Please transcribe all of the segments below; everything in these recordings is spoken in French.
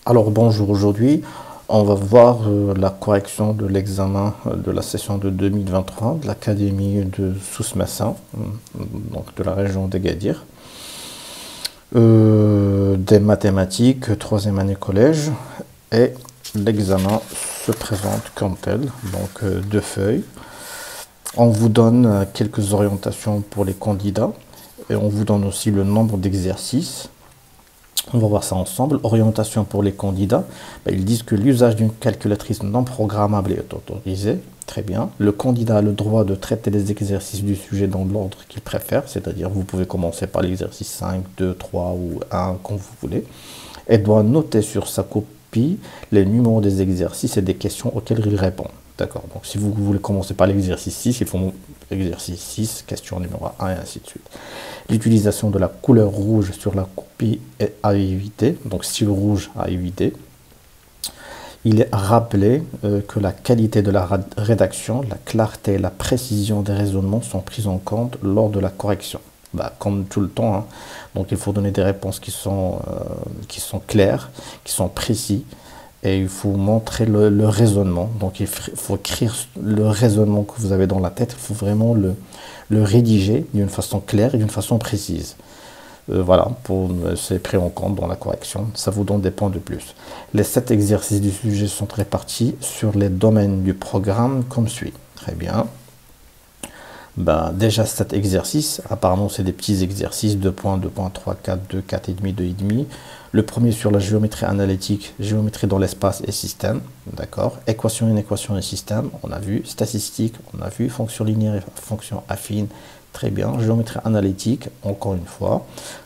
Alors bonjour, aujourd'hui on va voir la correction de l'examen de la session de 2023 de l'Académie de Souss-Massa, donc de la région d'Agadir, des mathématiques, troisième année collège, et l'examen se présente comme tel, donc deux feuilles. On vous donne quelques orientations pour les candidats et on vous donne aussi le nombre d'exercices. On va voir ça ensemble. Orientation pour les candidats. Ils disent que l'usage d'une calculatrice non programmable est autorisé. Très bien. Le candidat a le droit de traiter les exercices du sujet dans l'ordre qu'il préfère. C'est-à-dire, vous pouvez commencer par l'exercice 5, 2, 3 ou 1, comme vous voulez. Et doit noter sur sa copie les numéros des exercices et des questions auxquelles il répond. D'accord. Donc, si vous voulez commencer par l'exercice 6, il faut exercice 6, question numéro 1 et ainsi de suite. L'utilisation de la couleur rouge sur la copie est à éviter, donc style rouge à éviter. Il est rappelé que la qualité de la rédaction, la clarté et la précision des raisonnements sont prises en compte lors de la correction. Comme tout le temps, hein. Donc il faut donner des réponses qui sont claires, qui sont précises. Et il faut montrer le raisonnement. Donc il faut écrire le raisonnement que vous avez dans la tête. Il faut vraiment le rédiger d'une façon claire et d'une façon précise. Voilà, c'est pris en compte dans la correction. Ça vous donne des points de plus. Les 7 exercices du sujet sont répartis sur les domaines du programme comme suit. Très bien. Déjà, cet exercice, apparemment, c'est des petits exercices, 2 points, 2 points, 3, 4, 2, 4,5, 2,5. Le premier sur la géométrie analytique, géométrie dans l'espace et système, d'accord. Équation, inéquation et système, on a vu. Statistique, on a vu. Fonction linéaire et fonction affine, très bien. Géométrie analytique, encore une fois.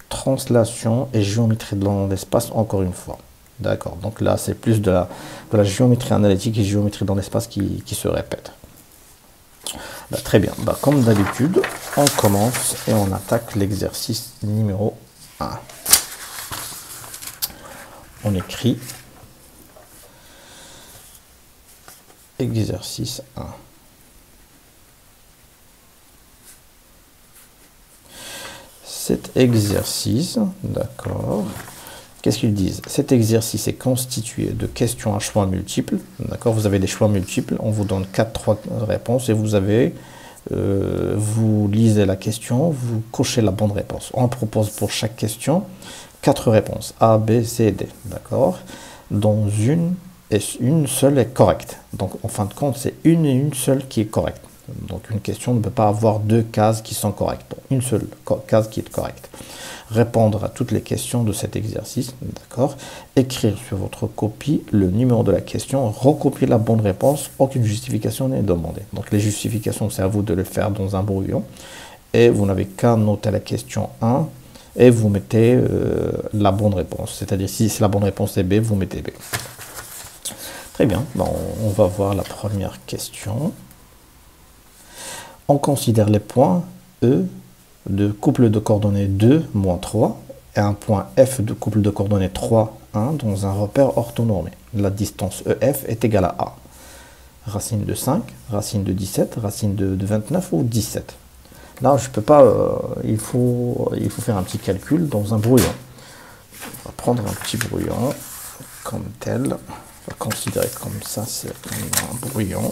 Translation et géométrie dans l'espace, encore une fois. D'accord, donc là, c'est plus de la géométrie analytique et géométrie dans l'espace qui se répètent. Très bien, comme d'habitude, on commence et on attaque l'exercice numéro 1. On écrit exercice 1. Cet exercice, d'accord, qu'est-ce qu'ils disent? Cet exercice est constitué de questions à choix multiples. D'accord, vous avez des choix multiples. On vous donne 3 réponses et vous lisez la question, vous cochez la bonne réponse. On propose pour chaque question 4 réponses, A, B, C et D. D'accord, dont une seule est correcte. Donc en fin de compte, c'est une seule qui est correcte. Donc une question ne peut pas avoir 2 cases qui sont correctes. Donc, une seule case qui est correcte. Répondre à toutes les questions de cet exercice, d'accord. Écrire sur votre copie le numéro de la question, recopier la bonne réponse, aucune justification n'est demandée. Donc les justifications, c'est à vous de le faire dans un brouillon. Et vous n'avez qu'à noter la question 1 et vous mettez la bonne réponse. C'est-à-dire si la bonne réponse est B, vous mettez B. Très bien, on va voir la première question. On considère les points E de couple de coordonnées 2, moins 3 et un point F de couple de coordonnées 3, 1 dans un repère orthonormé. La distance EF est égale à A. Racine de 5, racine de 17, racine de 29 ou 17. Là, je ne peux pas, il faut faire un petit calcul dans un brouillon. On va prendre un petit brouillon comme tel. On va considérer comme ça, c'est un brouillon.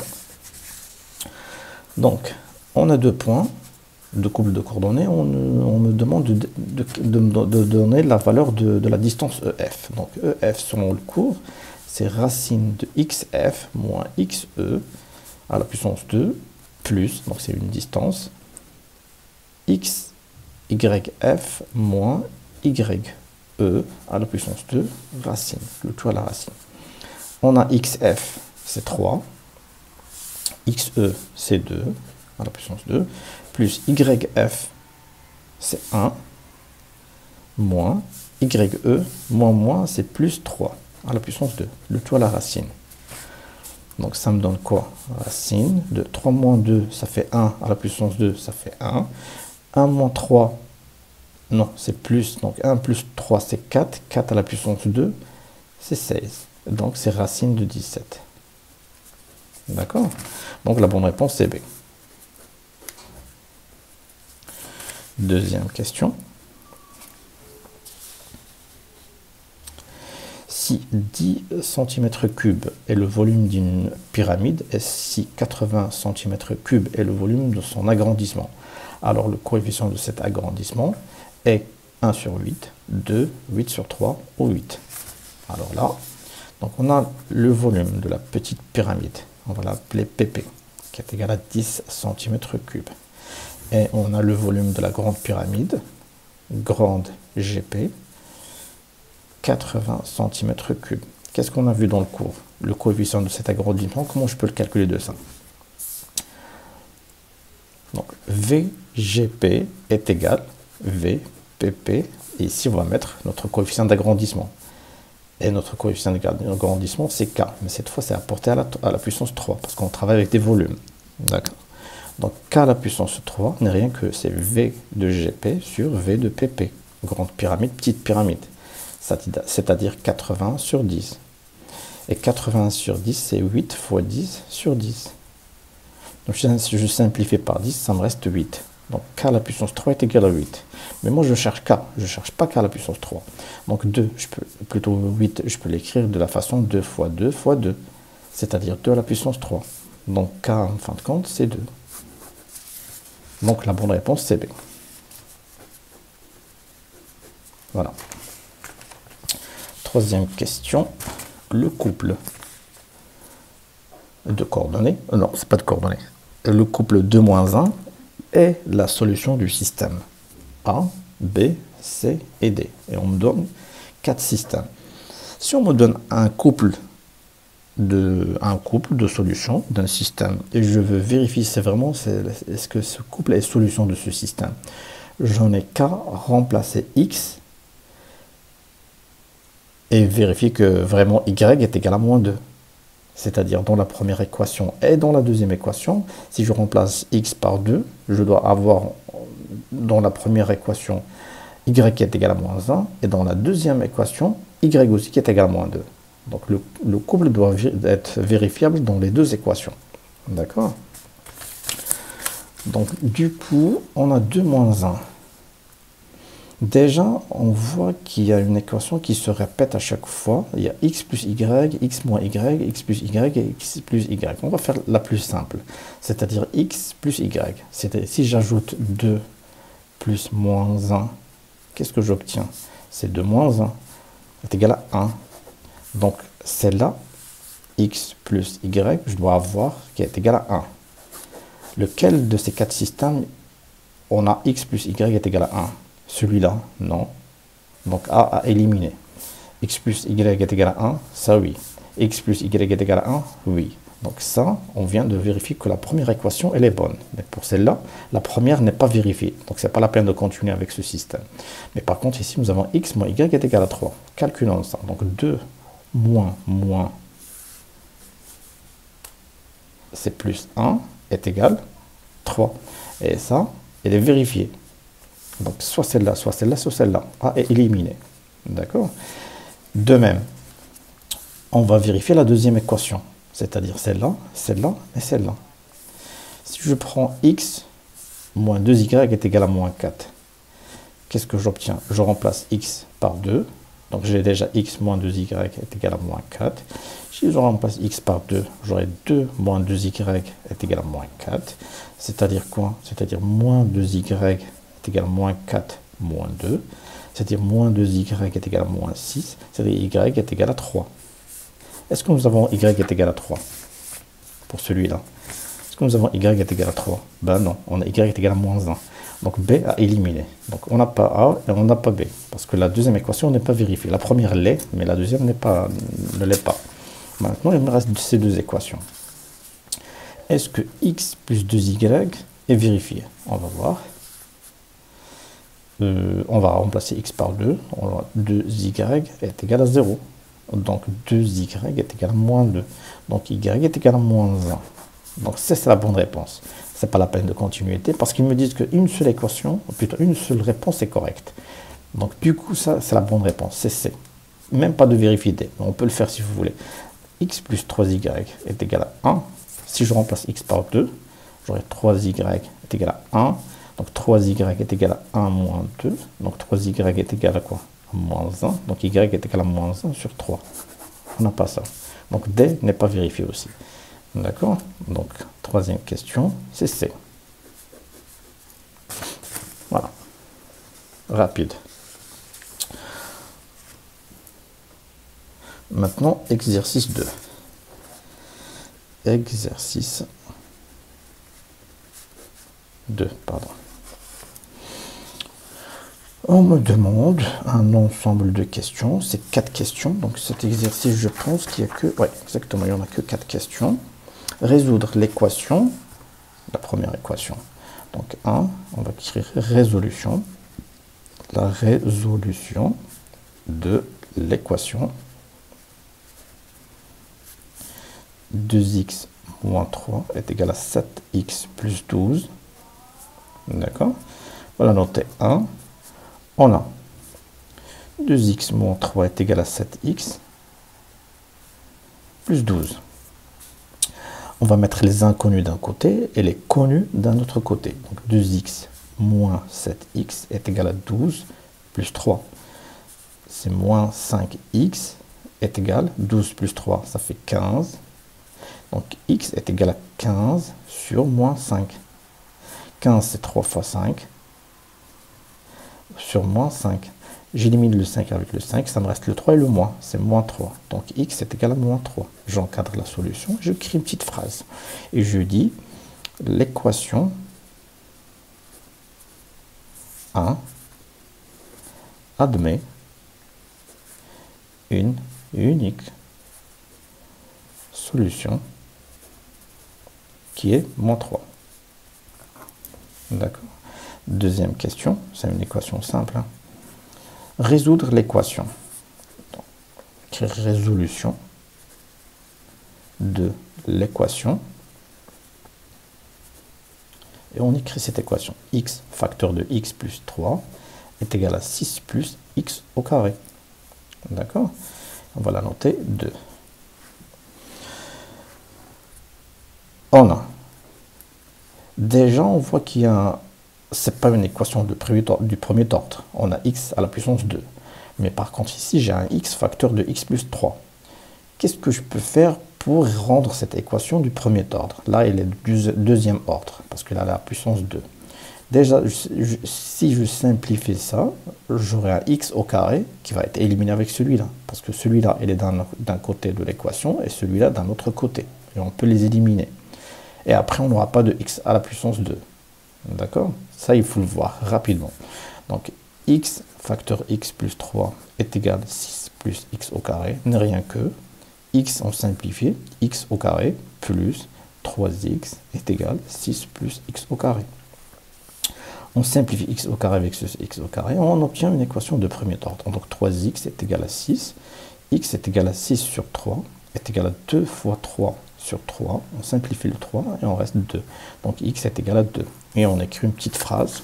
Donc, on a 2 points de couple de coordonnées, on me demande de donner la valeur de la distance EF. Donc EF selon le cours, c'est racine de XF moins XE à la puissance 2 plus, donc c'est une distance, XYF moins YE à la puissance 2 racine, le tout à la racine. On a XF, c'est 3, XE, c'est 2 à la puissance 2, plus YF, c'est 1, moins YE, moins, c'est plus 3 à la puissance 2, le tout à la racine. Donc ça me donne quoi? Racine de 3 moins 2, ça fait 1 à la puissance 2, ça fait 1. 1 moins 3, non, c'est plus, donc 1 plus 3, c'est 4. 4 à la puissance 2, c'est 16. Donc c'est racine de 17. D'accord? Donc la bonne réponse, c'est B. Deuxième question. Si 10 cm3 est le volume d'une pyramide et si 80 cm3 est le volume de son agrandissement, alors le coefficient de cet agrandissement est 1 sur 8, 2, 8 sur 3 ou 8. Alors là, donc on a le volume de la petite pyramide, on va l'appeler PP, qui est égal à 10 cm3. Et on a le volume de la grande pyramide, grande GP, 80 cm3. Qu'est-ce qu'on a vu dans le cours? Le coefficient de cet agrandissement, comment je peux le calculer de ça? Donc VGP est égal VPP, et ici on va mettre notre coefficient d'agrandissement. Et notre coefficient d'agrandissement c'est K, mais cette fois c'est apporté à la puissance 3, parce qu'on travaille avec des volumes. D'accord. Donc K à la puissance 3 n'est rien que c'est V de GP sur V de PP. Grande pyramide, petite pyramide. C'est-à-dire 80 sur 10. Et 80 sur 10, c'est 8 fois 10 sur 10. Donc si je simplifie par 10, ça me reste 8. Donc K à la puissance 3 est égal à 8. Mais moi je cherche K, je ne cherche pas K à la puissance 3. Donc 2, plutôt 8, je peux l'écrire de la façon 2 fois 2 fois 2. C'est-à-dire 2 à la puissance 3. Donc K en fin de compte, c'est 2. Donc la bonne réponse, c'est B. Voilà. Troisième question. Le couple de coordonnées, non, c'est pas de coordonnées. Le couple 2 moins 1 est la solution du système A, B, C et D. Et on me donne 4 systèmes. Si on me donne un couple de solutions d'un système et je veux vérifier si vraiment est-ce que ce couple est solution de ce système, j'en ai qu'à remplacer X et vérifier que vraiment Y est égal à moins 2. C'est-à-dire dans la première équation et dans la deuxième équation, si je remplace X par 2, je dois avoir dans la première équation Y qui est égal à moins 1 et dans la deuxième équation Y aussi qui est égal à moins 2. Donc le couple doit être vérifiable dans les deux équations. D'accord? Donc du coup, on a 2 moins 1. Déjà, on voit qu'il y a une équation qui se répète à chaque fois. Il y a x plus y, x moins y, x plus y et x plus y. On va faire la plus simple, c'est-à-dire x plus y. C'est-à-dire si j'ajoute 2 plus moins 1, qu'est-ce que j'obtiens? C'est 2 moins 1 est égal à 1. Donc celle-là, x plus y, je dois avoir qui est égal à 1. Lequel de ces 4 systèmes, on a x plus y est égal à 1? Celui-là, non. Donc A à éliminer. X plus Y est égal à 1, ça oui. X plus Y est égal à 1, oui. Donc ça, on vient de vérifier que la première équation, elle est bonne. Mais pour celle-là, la première n'est pas vérifiée. Donc c'est pas la peine de continuer avec ce système. Mais par contre, ici, nous avons X moins Y est égal à 3. Calculons ça. Donc 2 moins, c'est plus 1 est égal à 3. Et ça, elle est vérifiée. Donc soit celle-là, soit celle-là, soit celle-là. A est éliminé. D'accord? De même, on va vérifier la deuxième équation. C'est-à-dire celle-là, celle-là et celle-là. Si je prends x moins 2y est égal à moins 4, qu'est-ce que j'obtiens? Je remplace x par 2. Donc j'ai déjà x moins 2y est égal à moins 4. Si je remplace x par 2, j'aurai 2 moins 2y est égal à moins 4. C'est-à-dire quoi? C'est-à-dire moins 2y est égal à moins 4 moins 2, c'est-à-dire moins 2y est égal à moins 6, c'est-à-dire y est égal à 3. Est-ce que nous avons y est égal à 3 pour celui-là? Est-ce que nous avons y est égal à 3? Ben non, on a y est égal à moins 1. Donc B à éliminer. Donc on n'a pas A et on n'a pas B, parce que la deuxième équation n'est pas vérifiée. La première l'est, mais la deuxième ne l'est pas. Maintenant, il me reste ces deux équations. Est-ce que x plus 2y est vérifié? On va voir. On va remplacer x par 2, 2y est égal à 0. Donc 2y est égal à moins 2. Donc y est égal à moins 1. Donc c'est la bonne réponse. Ce n'est pas la peine de continuité parce qu'ils me disent qu'une seule équation, ou plutôt une seule réponse est correcte. Donc du coup, ça c'est la bonne réponse, c'est C. Même pas de vérifier D, on peut le faire si vous voulez. X plus 3y est égal à 1. Si je remplace x par 2, j'aurai 3y est égal à 1. Donc 3y est égal à 1 moins 2. Donc 3y est égal à quoi? moins 1. Donc y est égal à moins 1 sur 3. On n'a pas ça. Donc D n'est pas vérifié aussi. D'accord? Donc, troisième question, c'est C. Voilà. Rapide. Maintenant, exercice 2. Exercice 2, pardon. On me demande un ensemble de questions. C'est 4 questions. Donc cet exercice, je pense qu'il n'y a que... Oui, exactement, il n'y en a que 4 questions. Résoudre l'équation, la première équation. Donc 1, on va écrire résolution. La résolution de l'équation 2x moins 3 est égal à 7x plus 12. D'accord? Voilà, noter 1. On a 2x moins 3 est égal à 7x plus 12. On va mettre les inconnus d'un côté et les connus d'un autre côté. Donc 2x moins 7x est égal à 12 plus 3. C'est moins 5x est égal, 12 plus 3, ça fait 15. Donc x est égal à 15 sur moins 5. 15, c'est 3 fois 5 sur moins 5. J'élimine le 5 avec le 5, ça me reste le 3 et le moins, c'est moins 3. Donc x est égal à moins 3. J'encadre la solution, je crée une petite phrase. Et je dis, l'équation 1 admet une unique solution qui est moins 3. D'accord. Deuxième question, c'est une équation simple. Résoudre l'équation. Résolution de l'équation. Et on écrit cette équation. X facteur de x plus 3 est égal à 6 plus x au carré. D'accord? On va la noter 2. On a. Déjà, on voit qu'il y a c'est pas une équation du premier ordre. On a x à la puissance 2. Mais par contre, ici, j'ai un x facteur de x plus 3. Qu'est-ce que je peux faire pour rendre cette équation du premier ordre? Là, elle est du deuxième ordre, parce qu'elle a la puissance 2. Déjà, si je simplifie ça, j'aurai un x au carré qui va être éliminé avec celui-là. Parce que celui-là, il est d'un côté de l'équation et celui-là d'un autre côté. Et on peut les éliminer. Et après, on n'aura pas de x à la puissance 2. D'accord? Ça, il faut le voir rapidement. Donc, x facteur x plus 3 est égal à 6 plus x au carré, n'est rien que x, on simplifie, x au carré plus 3x est égal à 6 plus x au carré. On simplifie x au carré avec ce x au carré, on obtient une équation de premier ordre. Donc 3x est égal à 6, x est égal à 6 sur 3 est égal à 2 fois 3 sur 3. On simplifie le 3 et on reste 2. Donc x est égal à 2. Et on écrit une petite phrase.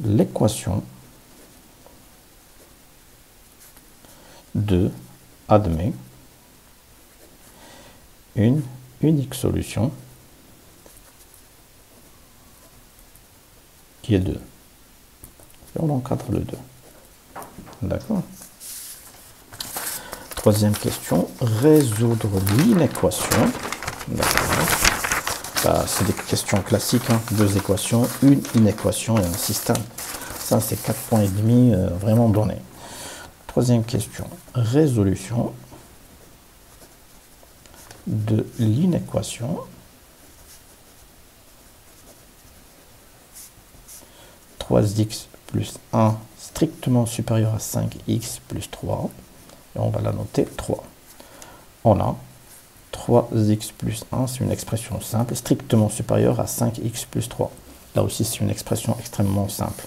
L'équation de admet une unique solution qui est 2. Et on encadre le 2. D'accord? Troisième question, résoudre l'inéquation. C'est des questions classiques, hein. 2 équations, une inéquation et un système. Ça, c'est 4 points et demi vraiment donnés. Troisième question, résolution de l'inéquation 3x plus 1 strictement supérieur à 5x plus 3. Et on va la noter 3. On a 3x plus 1, c'est une expression simple, strictement supérieure à 5x plus 3. Là aussi, c'est une expression extrêmement simple.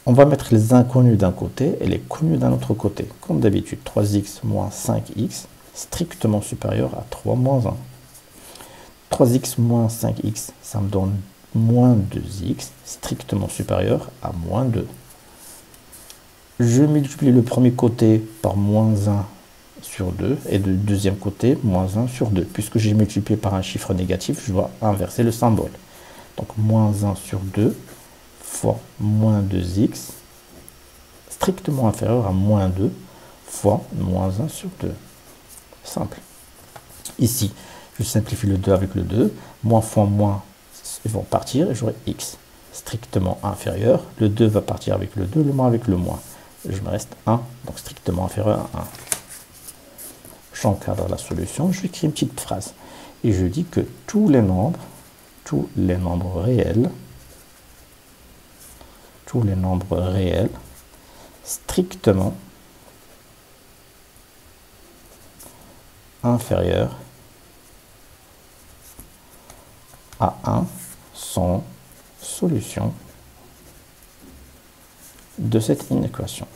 On va mettre les inconnus d'un côté et les connus d'un autre côté. Comme d'habitude, 3x moins 5x, strictement supérieur à 3 moins 1. 3x moins 5x, ça me donne moins 2x, strictement supérieur à moins 2. Je multiplie le premier côté par moins 1 sur 2 et le deuxième côté moins 1 sur 2. Puisque j'ai multiplié par un chiffre négatif, je dois inverser le symbole. Donc moins 1 sur 2 fois moins 2x strictement inférieur à moins 2 fois moins 1 sur 2. Simple. Ici, je simplifie le 2 avec le 2. Moins fois moins, ils vont partir et j'aurai x strictement inférieur. Le 2 va partir avec le 2, le moins avec le moins. Je me reste 1, donc strictement inférieur à 1. J'encadre la solution, je vais écrire une petite phrase. Et je dis que tous les nombres réels, strictement inférieurs à 1 sont solution de cette inéquation.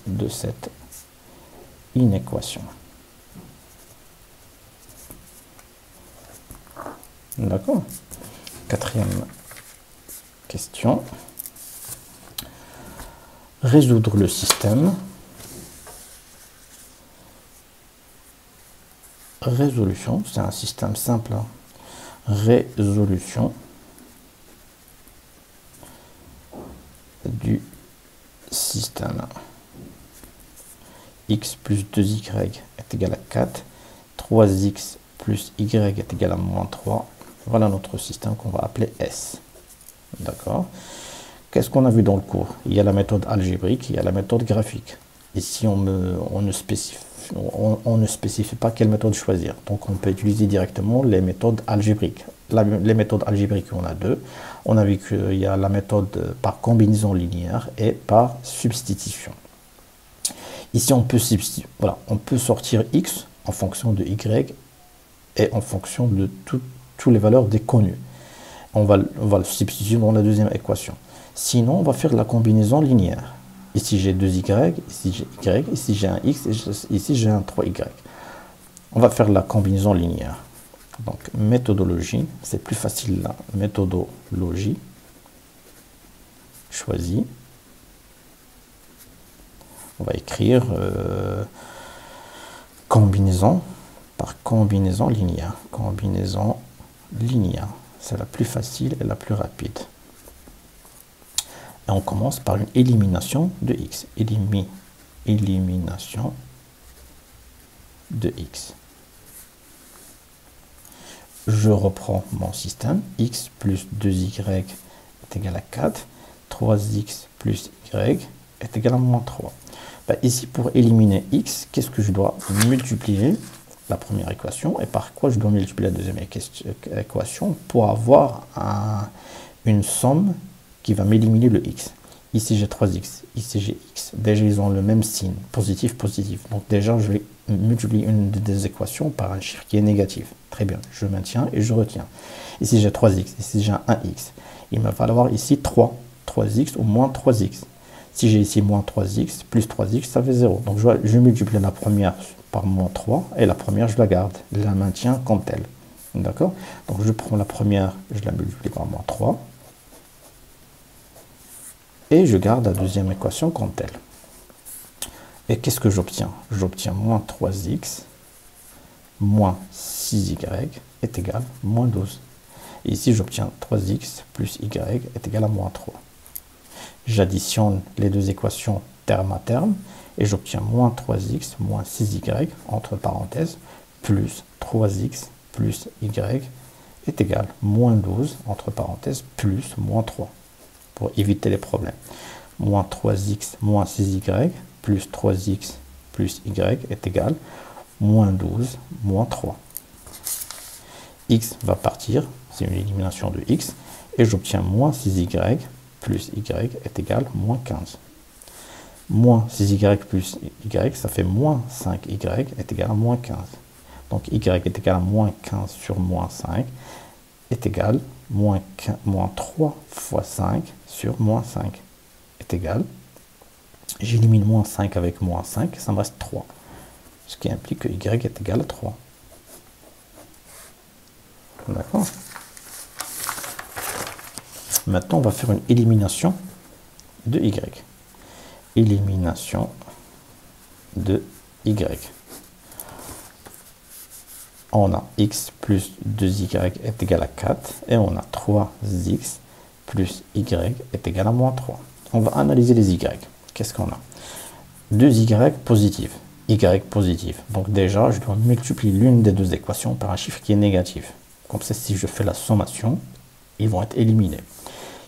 D'accord. Quatrième question. Résoudre le système. Résolution, c'est un système simple. Résolution du système. X plus 2y est égal à 4. 3x plus y est égal à moins 3. Voilà notre système qu'on va appeler S. D'accord. Qu'est-ce qu'on a vu dans le cours? Il y a la méthode algébrique, il y a la méthode graphique. Ici, on ne spécifie pas quelle méthode choisir. Donc, on peut utiliser directement les méthodes algébriques. Les méthodes algébriques, on a deux. On a vu qu'il y a la méthode par combinaison linéaire et par substitution. Ici, on peut substituer. Voilà, on peut sortir x en fonction de y et en fonction de toutes les valeurs des connues. On va le substituer dans la deuxième équation. Sinon, on va faire la combinaison linéaire. Ici, j'ai 2y, ici, j'ai y, ici, j'ai un x, et ici, j'ai un 3y. On va faire la combinaison linéaire. Donc, méthodologie, c'est plus facile là. Méthodologie, choisie. On va écrire combinaison par combinaison linéaire. Combinaison linéaire, c'est la plus facile et la plus rapide. Et on commence par une élimination de x. Élimination de x. Je reprends mon système. X plus 2y est égal à 4. 3x plus y est égal à moins 3. Ben, ici, pour éliminer x, qu'est-ce que je dois multiplier? La première équation. Et par quoi je dois multiplier la deuxième équation pour avoir une somme qui va m'éliminer le x. Ici, j'ai 3x. Ici, j'ai x. Déjà, ils ont le même signe. Positif, positif. Donc, déjà, je vais multiplier une des équations par un chiffre qui est négatif. Très bien. Je maintiens et je retiens. Ici, j'ai 3x. Ici, j'ai un 1x. Il me va falloir ici 3x ou moins 3x. Si j'ai ici moins 3x, plus 3x, ça fait 0. Donc, je multiplie la première par moins 3 et la première, je la garde. Je la maintiens comme telle. D'accord? Donc, je prends la première, je la multiplie par moins 3. Et je garde la deuxième équation comme telle. Et qu'est-ce que j'obtiens? J'obtiens moins 3x moins 6y est égal à moins 12. Et ici, j'obtiens 3x plus y est égal à moins 3. J'additionne les deux équations terme à terme et j'obtiens moins 3x moins 6y entre parenthèses plus 3x plus y est égal à moins 12 entre parenthèses plus moins 3 pour éviter les problèmes. Moins 3x moins 6y plus 3x plus y est égal à moins 12 moins 3. X va partir, c'est une élimination de x, et j'obtiens moins 6y plus y est égal à moins 15. Moins 6y plus y, ça fait moins 5y est égal à moins 15. Donc y est égal à moins 15 sur moins 5 est égal à moins 3 fois 5 sur moins 5 est égal. J'élimine moins 5 avec moins 5, ça me reste 3. Ce qui implique que y est égal à 3. D'accord. Maintenant, on va faire une élimination de y. Élimination de y. On a x plus 2y est égal à 4 et on a 3x plus y est égal à moins 3. On va analyser les y. Qu'est-ce qu'on a? 2y positif. Y positif. Donc déjà, je dois multiplier l'une des deux équations par un chiffre qui est négatif. Comme ça, si je fais la sommation, ils vont être éliminés.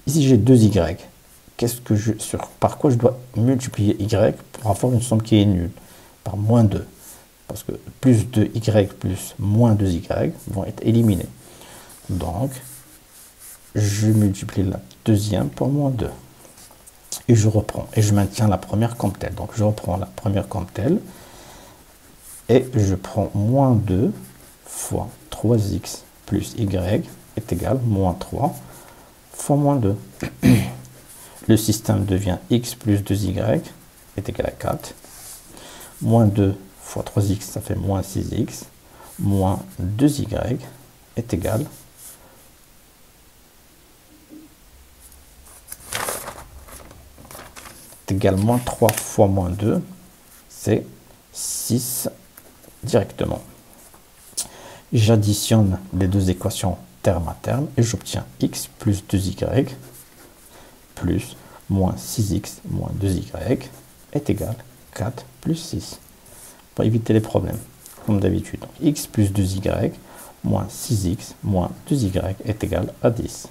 Ici, j'ai 2y. Par quoi je dois multiplier y pour avoir une somme qui est nulle? Par moins 2. Parce que plus 2y plus moins 2y vont être éliminés. Donc, je multiplie la deuxième par moins 2. Et je reprends. Et je maintiens la première comme telle. Donc, je reprends la première comme telle. Et je prends moins 2 fois 3x plus y est égal à moins 3 fois moins 2. Le système devient x plus 2y est égal à 4. Moins 2 fois 3x, ça fait moins 6x. Moins 2y est égal moins 3 fois moins 2, c'est 6 directement. J'additionne les deux équations terme à terme et j'obtiens x plus 2y plus moins 6x moins 2y est égal à 4 plus 6. Pour éviter les problèmes, comme d'habitude. X plus 2y moins 6x moins 2y est égal à 10.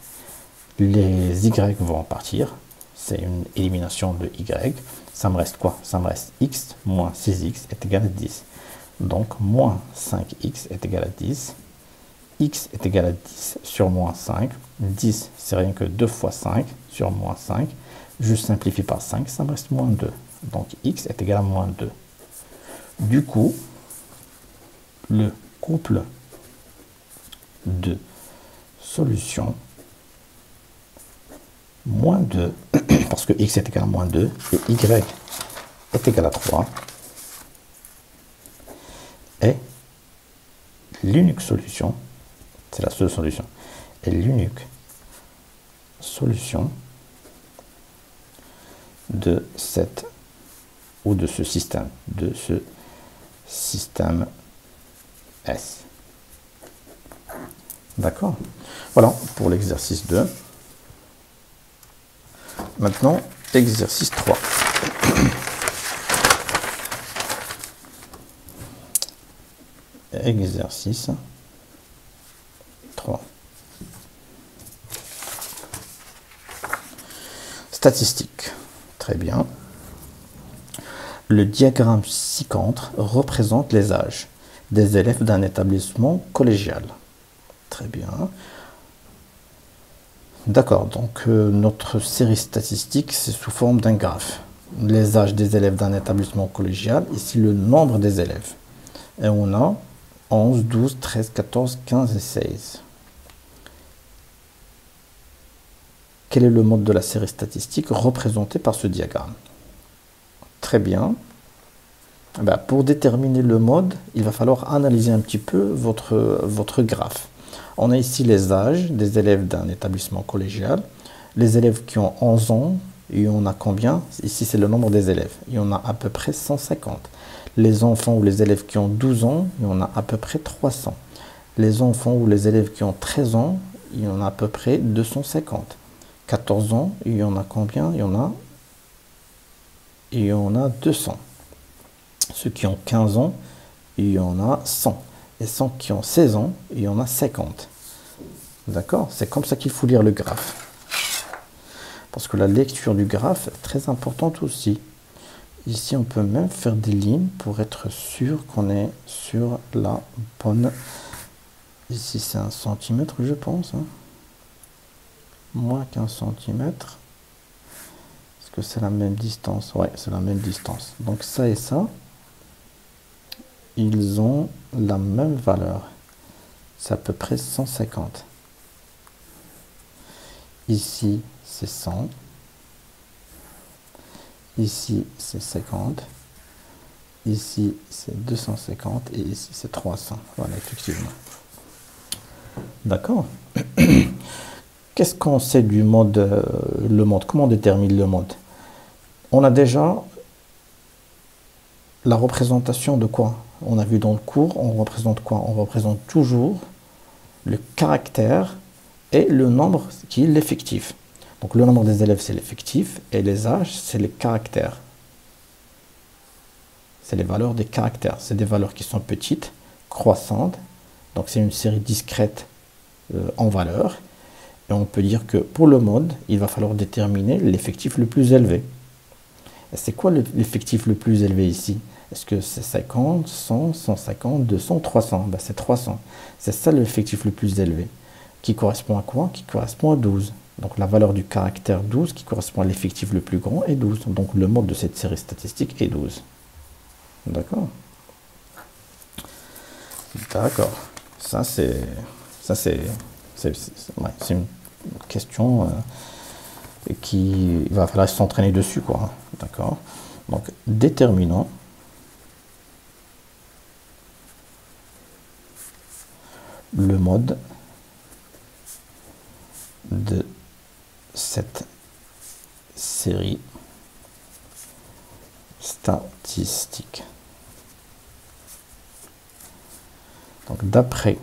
Les y vont partir. C'est une élimination de y. Ça me reste quoi? Ça me reste x moins 6x est égal à 10. Donc, moins 5x est égal à 10. X est égal à 10 sur moins 5. 10, c'est rien que 2 fois 5 sur moins 5. Je simplifie par 5, ça me reste moins 2. Donc, x est égal à moins 2. Du coup, le couple de solutions moins 2, parce que x est égal à moins 2, et y est égal à 3, est l'unique solution, c'est la seule solution, est l'unique solution de cette ou de ce système, S. D'accord? Voilà pour l'exercice 2. Maintenant, exercice 3. Exercice 3. Statistiques. Très bien. Le diagramme ci-contre représente les âges des élèves d'un établissement collégial. Très bien. D'accord, donc notre série statistique, c'est sous forme d'un graphe. Les âges des élèves d'un établissement collégial, ici le nombre des élèves. Et on a 11, 12, 13, 14, 15 et 16. Quel est le mode de la série statistique représenté par ce diagramme? Très bien. Ben, pour déterminer le mode, il va falloir analyser un petit peu votre graphe. On a ici les âges des élèves d'un établissement collégial. Les élèves qui ont 11 ans, il y en a combien? Ici, c'est le nombre des élèves. Il y en a à peu près 150. Les enfants ou les élèves qui ont 12 ans, il y en a à peu près 300. Les enfants ou les élèves qui ont 13 ans, il y en a à peu près 250. 14 ans, il y en a combien? Il y en a 200. Ceux qui ont 15 ans, il y en a 100. Et ceux qui ont 16 ans, il y en a 50. D'accord? C'est comme ça qu'il faut lire le graphe. Parce que la lecture du graphe est très importante aussi. Ici, on peut même faire des lignes pour être sûr qu'on est sur la bonne... Ici, c'est 1 centimètre, je pense. Hein. Moins qu'1 centimètre. Est-ce que c'est la même distance? Ouais, c'est la même distance. Donc ça et ça, ils ont la même valeur. C'est à peu près 150. Ici, c'est 100. Ici, c'est 50. Ici, c'est 250. Et ici, c'est 300. Voilà, effectivement. D'accord. Qu'est-ce qu'on sait du mode, le mode? Comment on détermine le mode? On a déjà la représentation de quoi? On a vu dans le cours, on représente quoi? On représente toujours le caractère et le nombre qui est l'effectif. Donc le nombre des élèves, c'est l'effectif et les âges, c'est les caractères. c'est les valeurs des caractères. C'est des valeurs qui sont petites, croissantes. Donc c'est une série discrète en valeur. Et on peut dire que pour le mode, il va falloir déterminer l'effectif le plus élevé. Et c'est quoi l'effectif le plus élevé ici? Est-ce que c'est 50, 100, 150, 200, 300? Ben, c'est 300. C'est ça l'effectif le plus élevé. Qui correspond à quoi? Qui correspond à 12. Donc la valeur du caractère 12 qui correspond à l'effectif le plus grand est 12. Donc le mode de cette série statistique est 12. D'accord? D'accord. Ça c'est une question qui va falloir s'entraîner dessus, quoi. D'accord? Donc déterminons le mode de cette série statistique. Donc d'après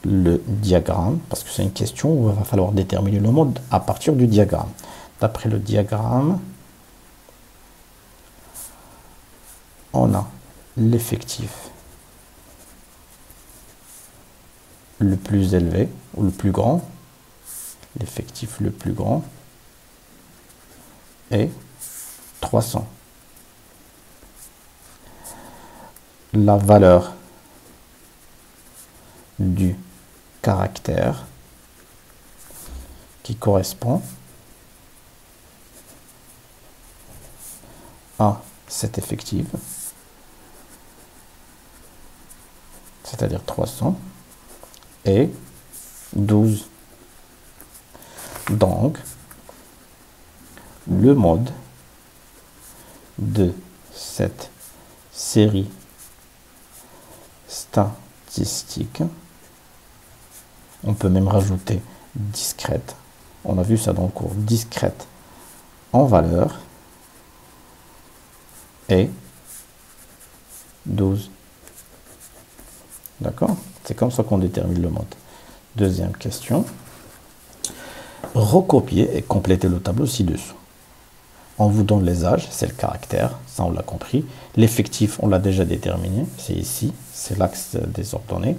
le diagramme, parce que c'est une question où il va falloir déterminer le mode à partir du diagramme. D'après le diagramme, on a l'effectif le plus élevé ou le plus grand, l'effectif le plus grand est 300. La valeur du caractère qui correspond à cet effectif, c'est-à-dire 300, et 12. Donc, le mode de cette série statistique, on peut même rajouter discrète, on a vu ça dans le cours, discrète en valeur, et 12. D'accord? C'est comme ça qu'on détermine le mode. Deuxième question. Recopier et compléter le tableau ci-dessous. On vous donne les âges, c'est le caractère, ça on l'a compris. L'effectif, on l'a déjà déterminé, c'est ici, c'est l'axe des ordonnées.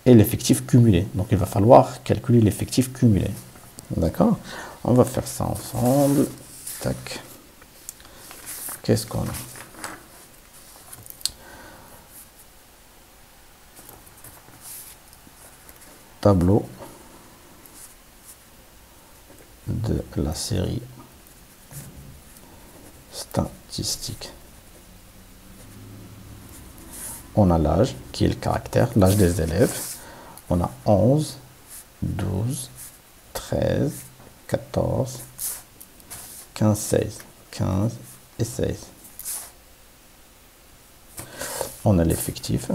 Et l'effectif cumulé. Donc il va falloir calculer l'effectif cumulé. D'accord? On va faire ça ensemble. Tac. Qu'est-ce qu'on a? Tableau de la série statistique. On a l'âge qui est le caractère, l'âge des élèves. On a 11, 12, 13, 14, 15, 16. 15 et 16. On a l'effectif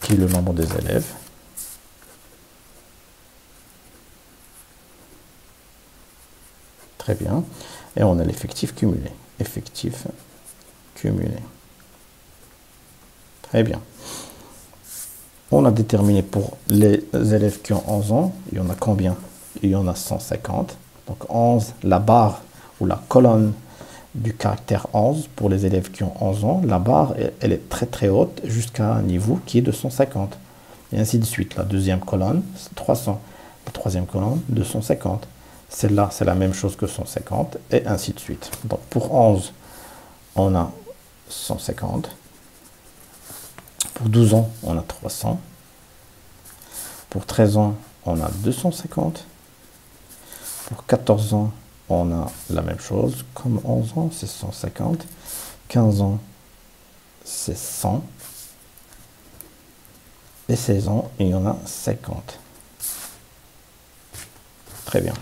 qui est le nombre des élèves. Très bien. Et on a l'effectif cumulé. Effectif cumulé. Très bien. On a déterminé pour les élèves qui ont 11 ans, il y en a combien? Il y en a 150. Donc 11, la barre ou la colonne du caractère 11 pour les élèves qui ont 11 ans, la barre, elle est très très haute jusqu'à un niveau qui est de 150. Et ainsi de suite. La deuxième colonne, c'est 300. La troisième colonne, 250. Celle-là, c'est la même chose que 150 et ainsi de suite. Donc pour 11, on a 150. Pour 12 ans, on a 300. Pour 13 ans, on a 250. Pour 14 ans, on a la même chose. Comme 11 ans, c'est 150. 15 ans, c'est 100. Et 16 ans, il y en a 50. Très bien.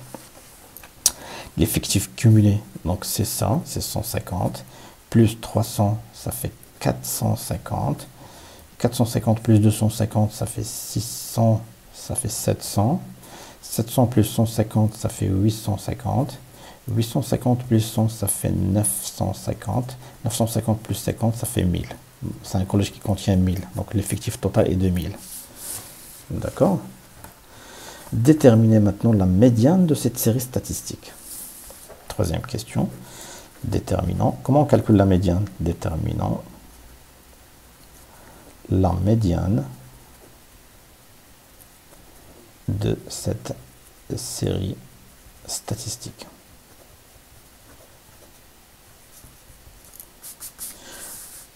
L'effectif cumulé, donc c'est ça, c'est 150. Plus 300, ça fait 450. 450 plus 250, ça fait 600, ça fait 700. 700 plus 150, ça fait 850. 850 plus 100, ça fait 950. 950 plus 50, ça fait 1000. C'est un collège qui contient 1000. Donc l'effectif total est de 1000. D'accord? Déterminez maintenant la médiane de cette série statistique. Troisième question. Déterminant. Comment on calcule la médiane? Déterminant la médiane de cette série statistique.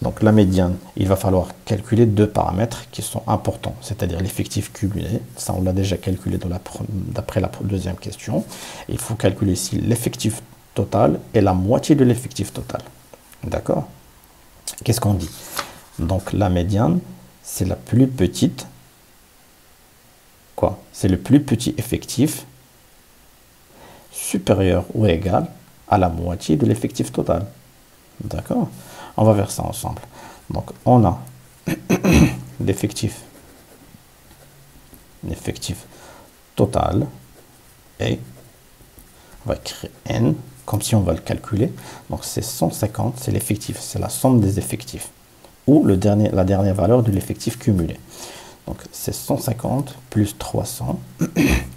Donc la médiane, il va falloir calculer deux paramètres qui sont importants, c'est-à-dire l'effectif cumulé. Ça, on l'a déjà calculé d'après la deuxième question. Il faut calculer ici l'effectif total et la moitié de l'effectif total. D'accord? Qu'est-ce qu'on dit? Donc la médiane, c'est la plus petite. Quoi? C'est le plus petit effectif supérieur ou égal à la moitié de l'effectif total. D'accord? On va faire ça ensemble. Donc on a l'effectif total et on va écrire n comme si on va le calculer. Donc c'est 150, c'est l'effectif, c'est la somme des effectifs ou la dernière valeur de l'effectif cumulé. Donc c'est 150 plus 300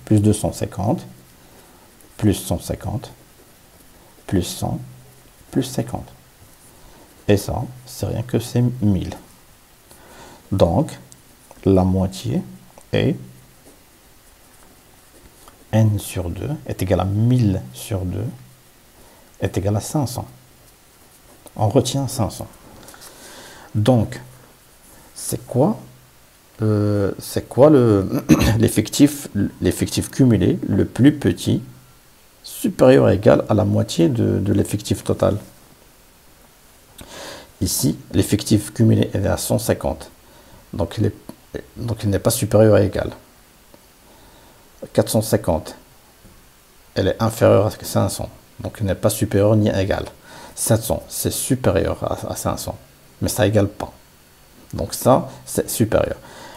plus 250 plus 150 plus 100 plus 50. Et ça, c'est rien que c'est 1000. Donc, la moitié est n sur 2 est égal à 1000 sur 2 est égal à 500. On retient 500. Donc, c'est quoi l'effectif cumulé le plus petit supérieur ou égal à la moitié de l'effectif total? Ici, l'effectif cumulé est à 150. Donc, il n'est pas supérieur à égal. 450, elle est inférieure à 500. Donc, il n'est pas supérieur ni égal. 700, c'est supérieur à 500. Mais ça égale pas. Donc, ça, c'est supérieur.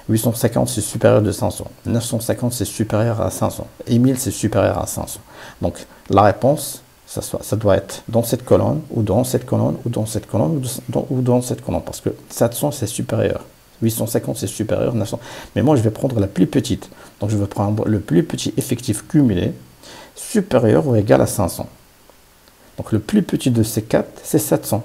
850, c'est supérieur de 500. 950, c'est supérieur à 500. Et 1000, c'est supérieur à 500. Donc, la réponse, ça doit être dans cette colonne, ou dans cette colonne, ou dans cette colonne, ou dans cette colonne. Parce que 700, c'est supérieur. 850, c'est supérieur. 900. Mais moi, je vais prendre la plus petite. Donc, je vais prendre le plus petit effectif cumulé supérieur ou égal à 500. Donc, le plus petit de ces 4, c'est 700.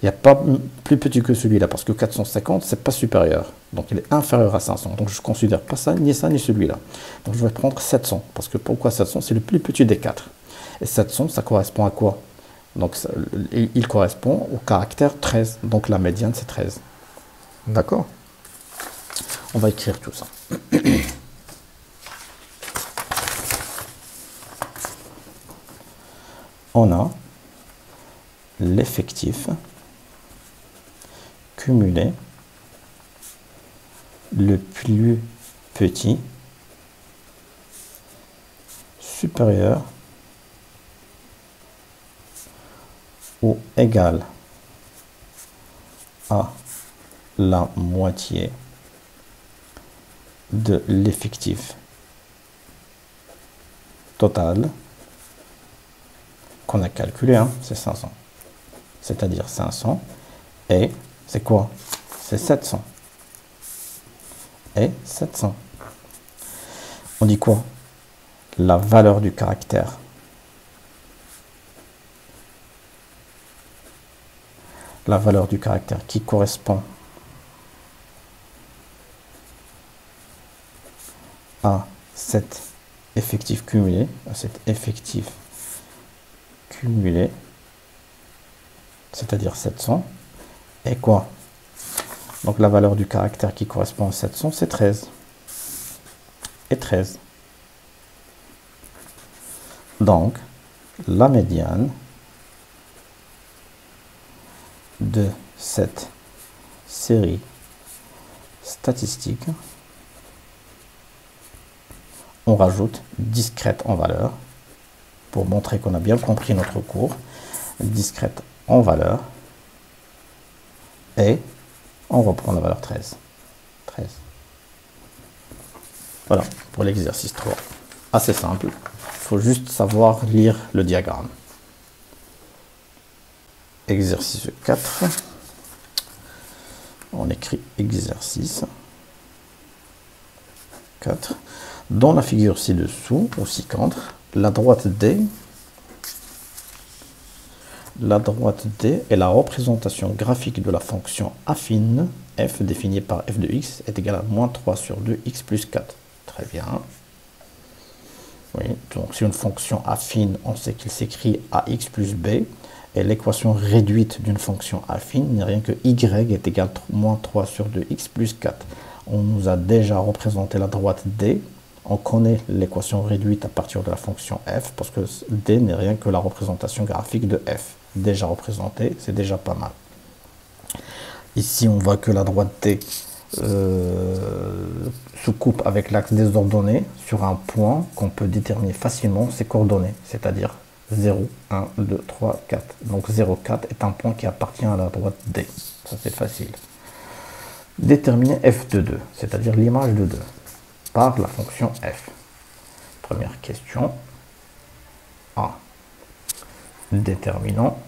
Il n'y a pas plus petit que celui-là, parce que 450, c'est pas supérieur. Donc, il est inférieur à 500. Donc, je ne considère pas ça, ni celui-là. Donc, je vais prendre 700. Parce que pourquoi 700? C'est le plus petit des 4. Et 700, ça correspond à quoi? Donc, il correspond au caractère 13. Donc, la médiane, c'est 13. D'accord? On va écrire tout ça. On a l'effectif cumulé le plus petit supérieur ou égal à la moitié de l'effectif total qu'on a calculé, hein, c'est 500. C'est-à-dire 500 et c'est quoi? C'est 700. Et 700. On dit quoi? La valeur du caractère. La valeur du caractère qui correspond à cet effectif cumulé, c'est-à-dire 700, et quoi? Donc la valeur du caractère qui correspond à 700, c'est 13. Et 13. Donc, la médiane de cette série statistique, on rajoute discrète en valeur pour montrer qu'on a bien compris notre cours. Discrète en valeur et on reprend la valeur 13. 13. Voilà pour l'exercice 3. Assez simple. Il faut juste savoir lire le diagramme. Exercice 4. On écrit exercice 4. Dans la figure ci-dessous, ou ci-contre, la droite D la droite D est la représentation graphique de la fonction affine f définie par f de x est égal à moins 3 sur 2 x plus 4. Très bien. Oui, donc c'est une fonction affine, on sait qu'il s'écrit ax plus b, et l'équation réduite d'une fonction affine n'est rien que y est égal à moins 3 sur 2 x plus 4. On nous a déjà représenté la droite D, on connaît l'équation réduite à partir de la fonction f, parce que D n'est rien que la représentation graphique de f. Déjà représentée, c'est déjà pas mal. Ici, on voit que la droite D se coupe avec l'axe des ordonnées sur un point qu'on peut déterminer facilement ses coordonnées, c'est-à-dire 0, 1, 2, 3, 4. Donc 0, 4 est un point qui appartient à la droite D. Ça, c'est facile. Déterminer f de 2, c'est-à-dire l'image de 2, par la fonction f. Première question. A. Déterminant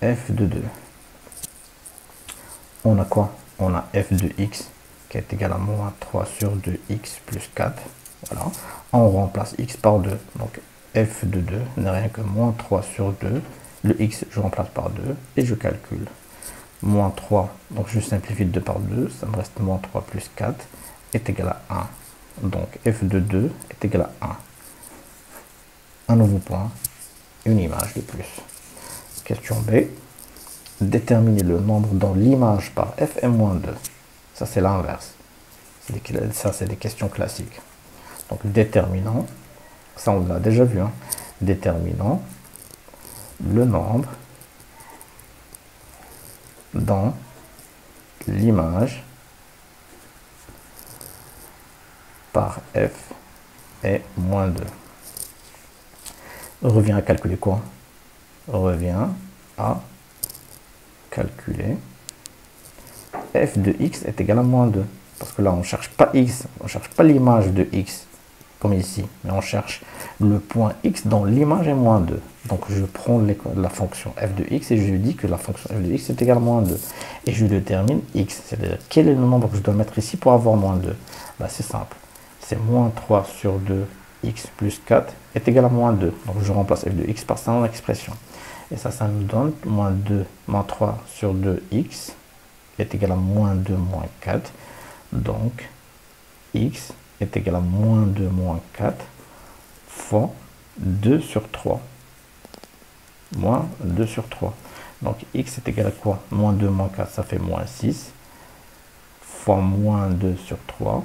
f de 2. On a quoi? On a f de x qui est égal à moins 3 sur 2x plus 4. Voilà. On remplace x par 2. Donc f de 2 n'est rien que moins 3 sur 2. Le x, je remplace par 2 et je calcule. Moins 3, donc je simplifie 2 par 2, ça me reste moins 3 plus 4 est égal à 1. Donc f de 2 est égal à 1. Un nouveau point, une image de plus. Question B. Déterminer le nombre dans l'image par f est moins 2. Ça, c'est l'inverse. Ça, c'est des questions classiques. Donc, déterminant, ça, on l'a déjà vu. Hein. Déterminant le nombre dans l'image par f est moins 2. Revient à calculer quoi? Revient à calculer f de x est égal à moins 2. Parce que là, on ne cherche pas x, on ne cherche pas l'image de x, comme ici, mais on cherche le point x dont l'image est moins 2. Donc, je prends la fonction f de x et je lui dis que la fonction f de x est égale à moins 2. Et je détermine x, c'est-à-dire quel est le nombre que je dois mettre ici pour avoir moins 2. Ben, c'est simple, c'est moins 3 sur 2 x plus 4 est égal à moins 2. Donc, je remplace f de x par ça dans l'expression. Et ça nous donne moins 3 sur 2x est égal à moins 2 moins 4. Donc, x est égal à moins 2 moins 4 fois 2 sur 3. Moins 2 sur 3. Donc, x est égal à quoi? Moins 2 moins 4, ça fait moins 6. Fois moins 2 sur 3.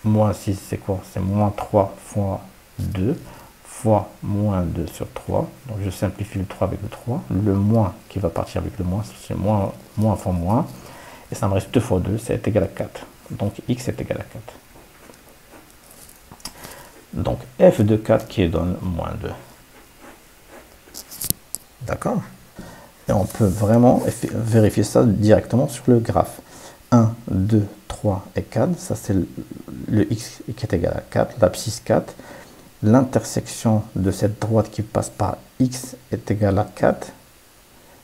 Moins 6, c'est quoi? C'est moins 3 fois 2. Fois moins 2 sur 3. Donc, je simplifie le 3 avec le 3. Le moins qui va partir avec le moins, c'est moins fois moins. Et ça me reste 2 fois 2, c'est égal à 4. Donc, x est égal à 4. Donc, f de 4 qui donne moins 2. D'accord? Et on peut vraiment vérifier ça directement sur le graphe. 1, 2, 3 et 4. Ça, c'est le x qui est égal à 4. L'abscisse 4. L'intersection de cette droite qui passe par x est égale à 4.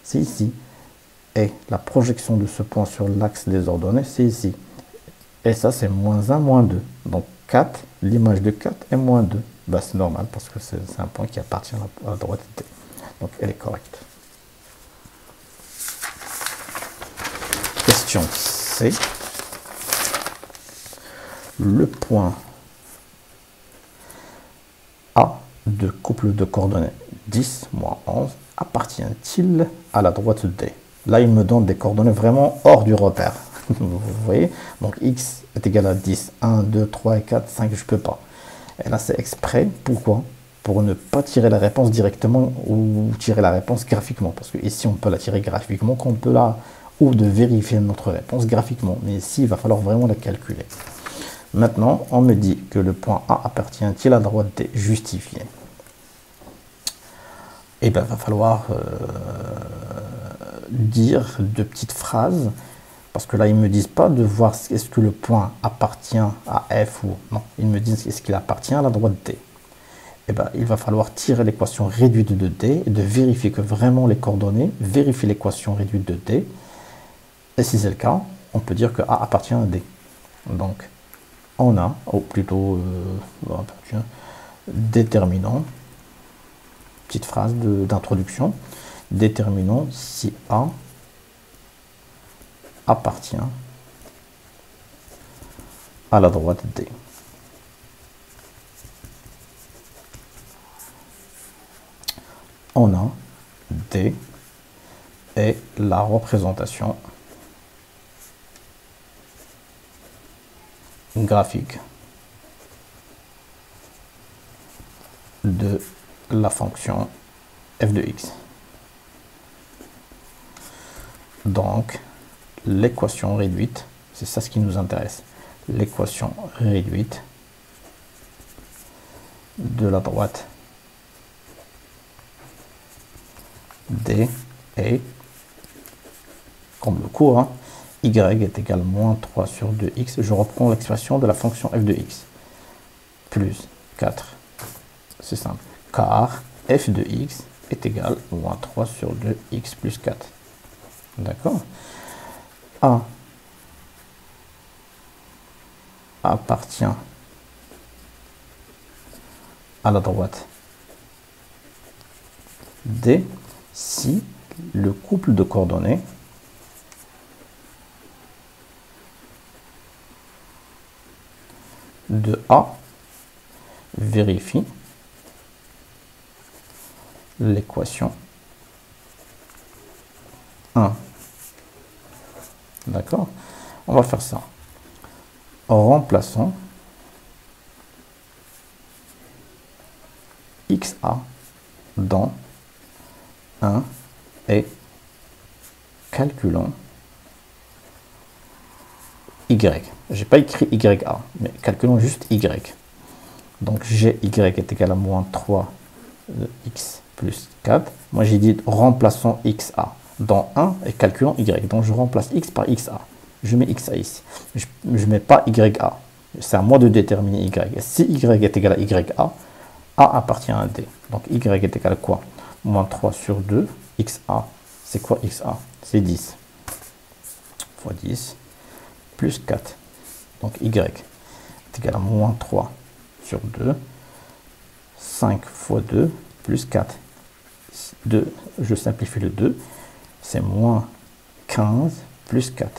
C'est ici. Et la projection de ce point sur l'axe des ordonnées, c'est ici. Et ça, c'est moins 1, moins 2. Donc 4, l'image de 4 est moins 2. Ben, c'est normal parce que c'est un point qui appartient à la droite D. Donc elle est correcte. Question C. Le point A de couple de coordonnées 10, moins 11 appartient-il à la droite D? Là, il me donne des coordonnées vraiment hors du repère. Vous voyez? Donc, x est égal à 10. 1, 2, 3 et 4, 5, je ne peux pas. Et là, c'est exprès. Pourquoi? Pour ne pas tirer la réponse directement ou tirer la réponse graphiquement. Parce que ici, on peut la tirer graphiquement, qu'on peut là, ou de vérifier notre réponse graphiquement. Mais ici, il va falloir vraiment la calculer. Maintenant, on me dit que le point A appartient-il à la droite D? Justifié. Et bien, il va falloir dire deux petites phrases. Parce que là, ils ne me disent pas de voir est-ce que le point appartient à F ou non. Ils me disent est-ce qu'il appartient à la droite D. Et bien, il va falloir tirer l'équation réduite de D et de vérifier que vraiment les coordonnées vérifient l'équation réduite de D. Et si c'est le cas, on peut dire que A appartient à D. Donc, on a, ou plutôt déterminant petite phrase d'introduction. Déterminons si A appartient à la droite D. On a D est la représentation graphique de la fonction f de x. Donc, l'équation réduite, c'est ça ce qui nous intéresse, l'équation réduite de la droite D est, comme le cours, hein, y est égal à moins 3 sur 2x. Je reprends l'expression de la fonction f de x. Plus 4. C'est simple. Car f de x est égal à moins 3 sur 2x plus 4. D'accord? A appartient à la droite D si le couple de coordonnées de A vérifie l'équation 1. D'accord? On va faire ça. En remplaçant XA dans 1 et calculons Y. J'ai pas écrit YA, mais calculons juste Y. Donc GY est égal à moins 3 de x plus 4. Moi j'ai dit remplaçons XA dans 1 et calculons Y. Donc je remplace X par XA. Je mets XA ici. Je ne mets pas YA. C'est à moi de déterminer Y. Et si Y est égal à YA, A appartient à D. Donc Y est égal à quoi? Moins 3 sur 2. XA, c'est quoi XA? C'est 10. Fois 10 plus 4. Donc Y est égal à moins 3 sur 2. 5 fois 2 plus 4. 2, je simplifie le 2. C'est moins 15 plus 4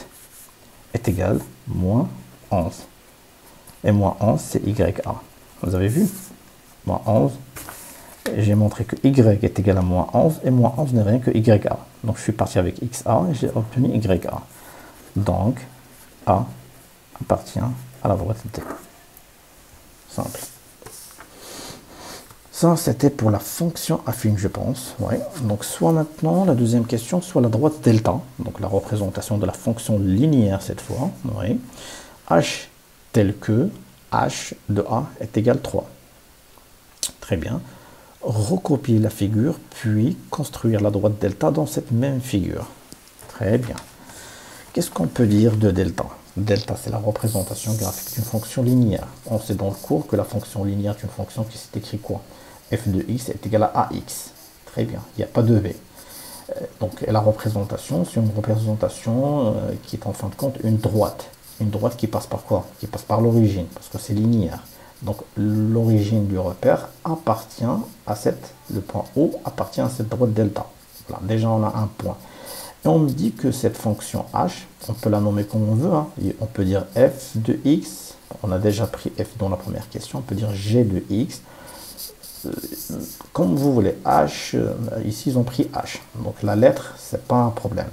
est égal à moins 11. Et moins 11, c'est YA. Vous avez vu? Moins 11. J'ai montré que Y est égal à moins 11. Et moins 11 n'est rien que YA. Donc je suis parti avec XA et j'ai obtenu YA. Donc A appartient à la droite D. Simple. Ça, c'était pour la fonction affine, je pense. Ouais. Donc, soit maintenant, la deuxième question, soit la droite delta. Donc, la représentation de la fonction linéaire cette fois. Ouais. H tel que H de A est égal à 3. Très bien. Recopier la figure, puis construire la droite delta dans cette même figure. Très bien. Qu'est-ce qu'on peut dire de delta? Delta, c'est la représentation graphique d'une fonction linéaire. On sait dans le cours que la fonction linéaire est une fonction qui s'est écrit quoi? F de x est égal à AX. Très bien, il n'y a pas de V. Donc la représentation, c'est une représentation qui est en fin de compte une droite. Une droite qui passe par quoi? Qui passe par l'origine, parce que c'est linéaire. Donc l'origine du repère appartient à le point O appartient à cette droite delta. Voilà, déjà on a un point. Et on me dit que cette fonction h, on peut la nommer comme on veut. Hein. On peut dire f de x. On a déjà pris f dans la première question. On peut dire g de x. Comme vous voulez. H, ici ils ont pris h. Donc la lettre, c'est pas un problème.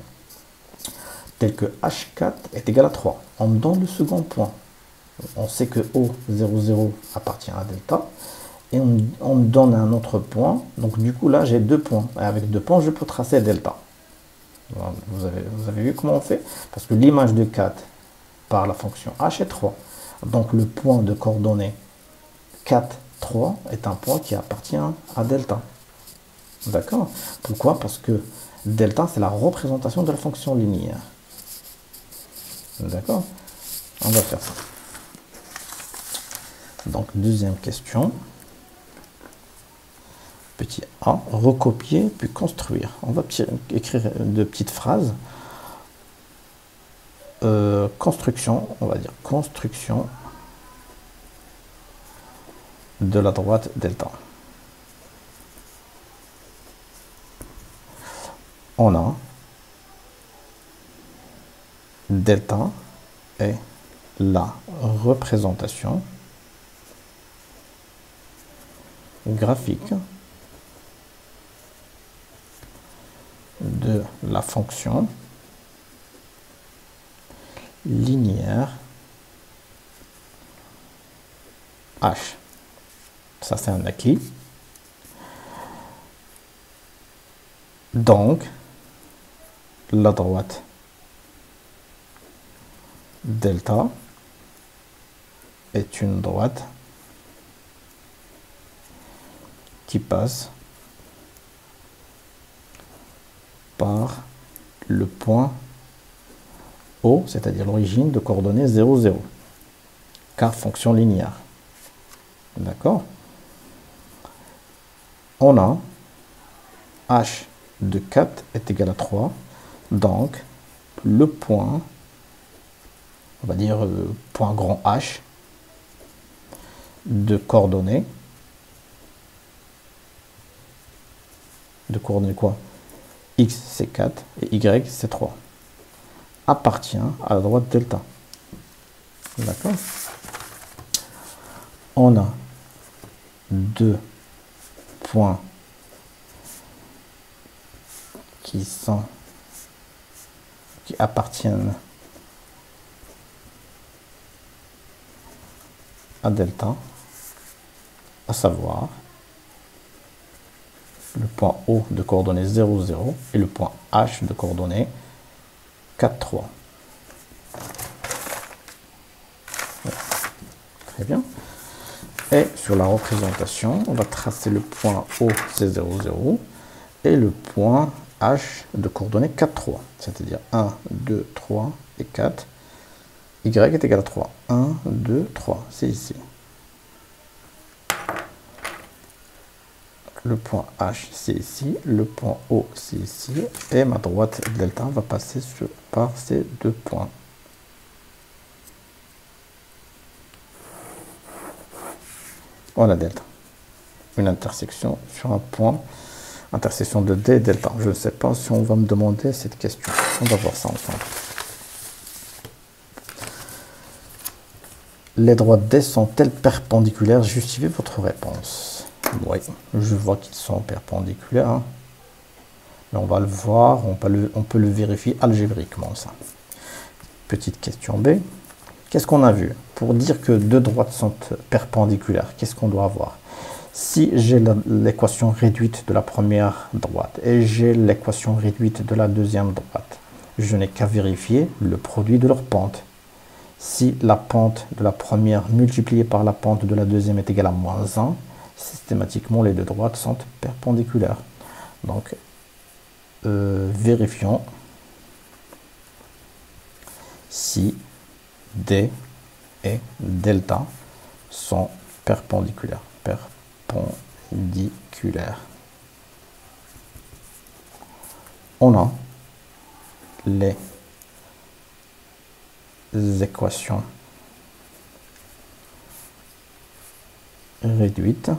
Tel que h4 est égal à 3. On me donne le second point. On sait que O00 appartient à delta. Et on me donne un autre point. Donc du coup là, j'ai 2 points. Et avec 2 points, je peux tracer delta. Vous avez vu comment on fait? Parce que l'image de 4 par la fonction h est 3. Donc le point de coordonnées 4, 3 est un point qui appartient à delta. D'accord? Pourquoi? Parce que delta, c'est la représentation de la fonction linéaire. D'accord? On va faire ça. Donc, deuxième question. Petit a, recopier, puis construire. On va écrire de petites phrases. Construction, on va dire construction de la droite delta. on a delta est la représentation graphique de la fonction linéaire h. Ça, c'est un acquis. Donc, la droite delta est une droite qui passe par le point O, c'est-à-dire l'origine de coordonnées 0, 0, car fonction linéaire. D'accord? On a h de 4 est égal à 3, donc le point, on va dire point grand H de coordonnées quoi? X c'est 4 et Y c'est 3 appartient à la droite delta. D'accord? On a deux points qui appartiennent à delta, à savoir le point O de coordonnées 0, 0 et le point H de coordonnées 4, 3. Très bien. Et sur la représentation, on va tracer le point O, c'est 0, 0, et le point H de coordonnées 4, 3, c'est-à-dire 1, 2, 3 et 4. Y est égal à 3. 1, 2, 3, c'est ici. Le point H, c'est ici. Le point O, c'est ici. Et ma droite delta va passer par ces deux points. Voilà delta. Une intersection sur un point. Intersection de D et delta. Je ne sais pas si on va me demander cette question. On va voir ça ensemble. Les droites D sont-elles perpendiculaires? Justifiez votre réponse. Oui, je vois qu'ils sont perpendiculaires. Hein. Mais on va le voir, on peut le vérifier algébriquement, ça. Petite question B. Qu'est-ce qu'on a vu? Pour dire que deux droites sont perpendiculaires, qu'est-ce qu'on doit avoir? Si j'ai l'équation réduite de la première droite et j'ai l'équation réduite de la deuxième droite, je n'ai qu'à vérifier le produit de leur pente. Si la pente de la première multipliée par la pente de la deuxième est égale à moins 1, systématiquement les deux droites sont perpendiculaires. Donc, vérifions si D et delta sont perpendiculaires. On a les équations réduites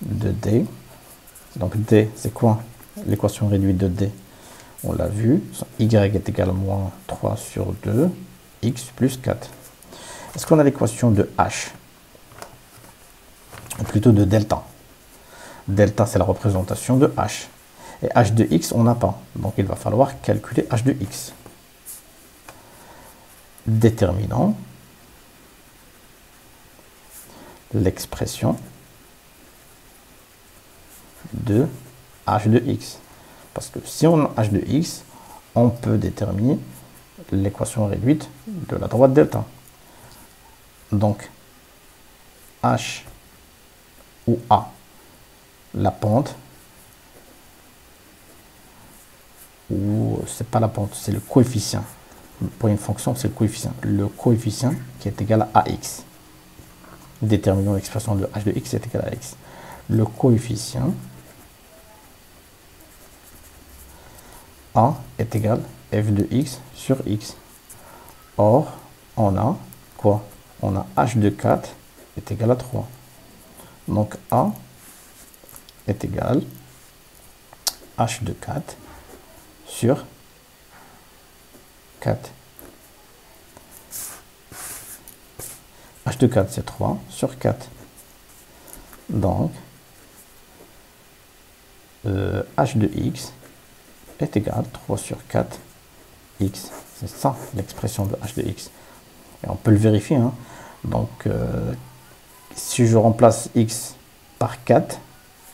de D. Donc D, c'est quoi l'équation réduite de D? On l'a vu, Y est égal à moins 3 sur 2, X plus 4. Est-ce qu'on a l'équation de H? Ou plutôt de delta. Delta, c'est la représentation de H. Et H de X, on n'a pas. Donc il va falloir calculer H de X. Déterminant l'expression de H de X. Parce que si on a H de X, on peut déterminer l'équation réduite de la droite delta. Donc, H ou A, la pente, ou c'est pas la pente, c'est le coefficient. Pour une fonction, c'est le coefficient. Le coefficient qui est égal à AX. Déterminons l'expression de H de X est égal à X. Le coefficient A est égal à f de X sur X. Or, on a quoi? On a H de 4 est égal à 3. Donc A est égal h de 4 sur 4. h de 4, c'est 3 sur 4. Donc, h de x est égal à 3 sur 4 x. C'est ça l'expression de h de x. Et on peut le vérifier. Hein. Donc, si je remplace x par 4,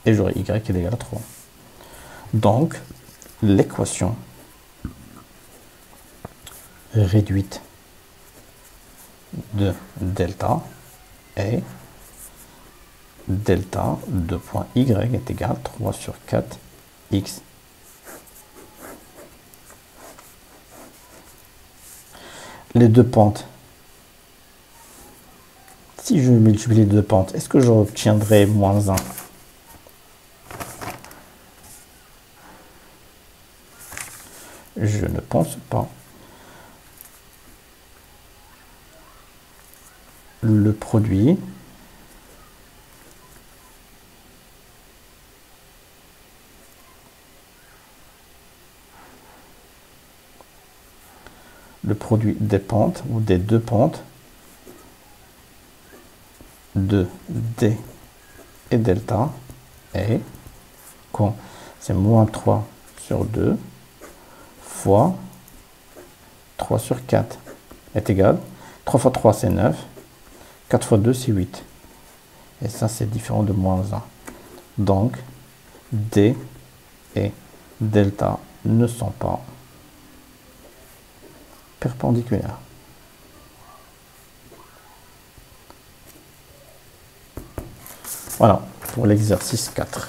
et j'aurai y qui est égal à 3. Donc, l'équation réduite de delta est delta de point y est égal à 3 sur 4 x. Les deux pentes. Si je multiplie les deux pentes, est-ce que j'obtiendrai moins 1? Je ne pense pas. Le produit des pentes ou des deux pentes de D et delta est quoi? C'est moins 3 sur 2 fois 3 sur 4 est égal. 3 fois 3 c'est 9. 4 fois 2 c'est 8. Et ça c'est différent de moins 1. Donc D et delta ne sont pas perpendiculaires. Voilà pour l'exercice 4.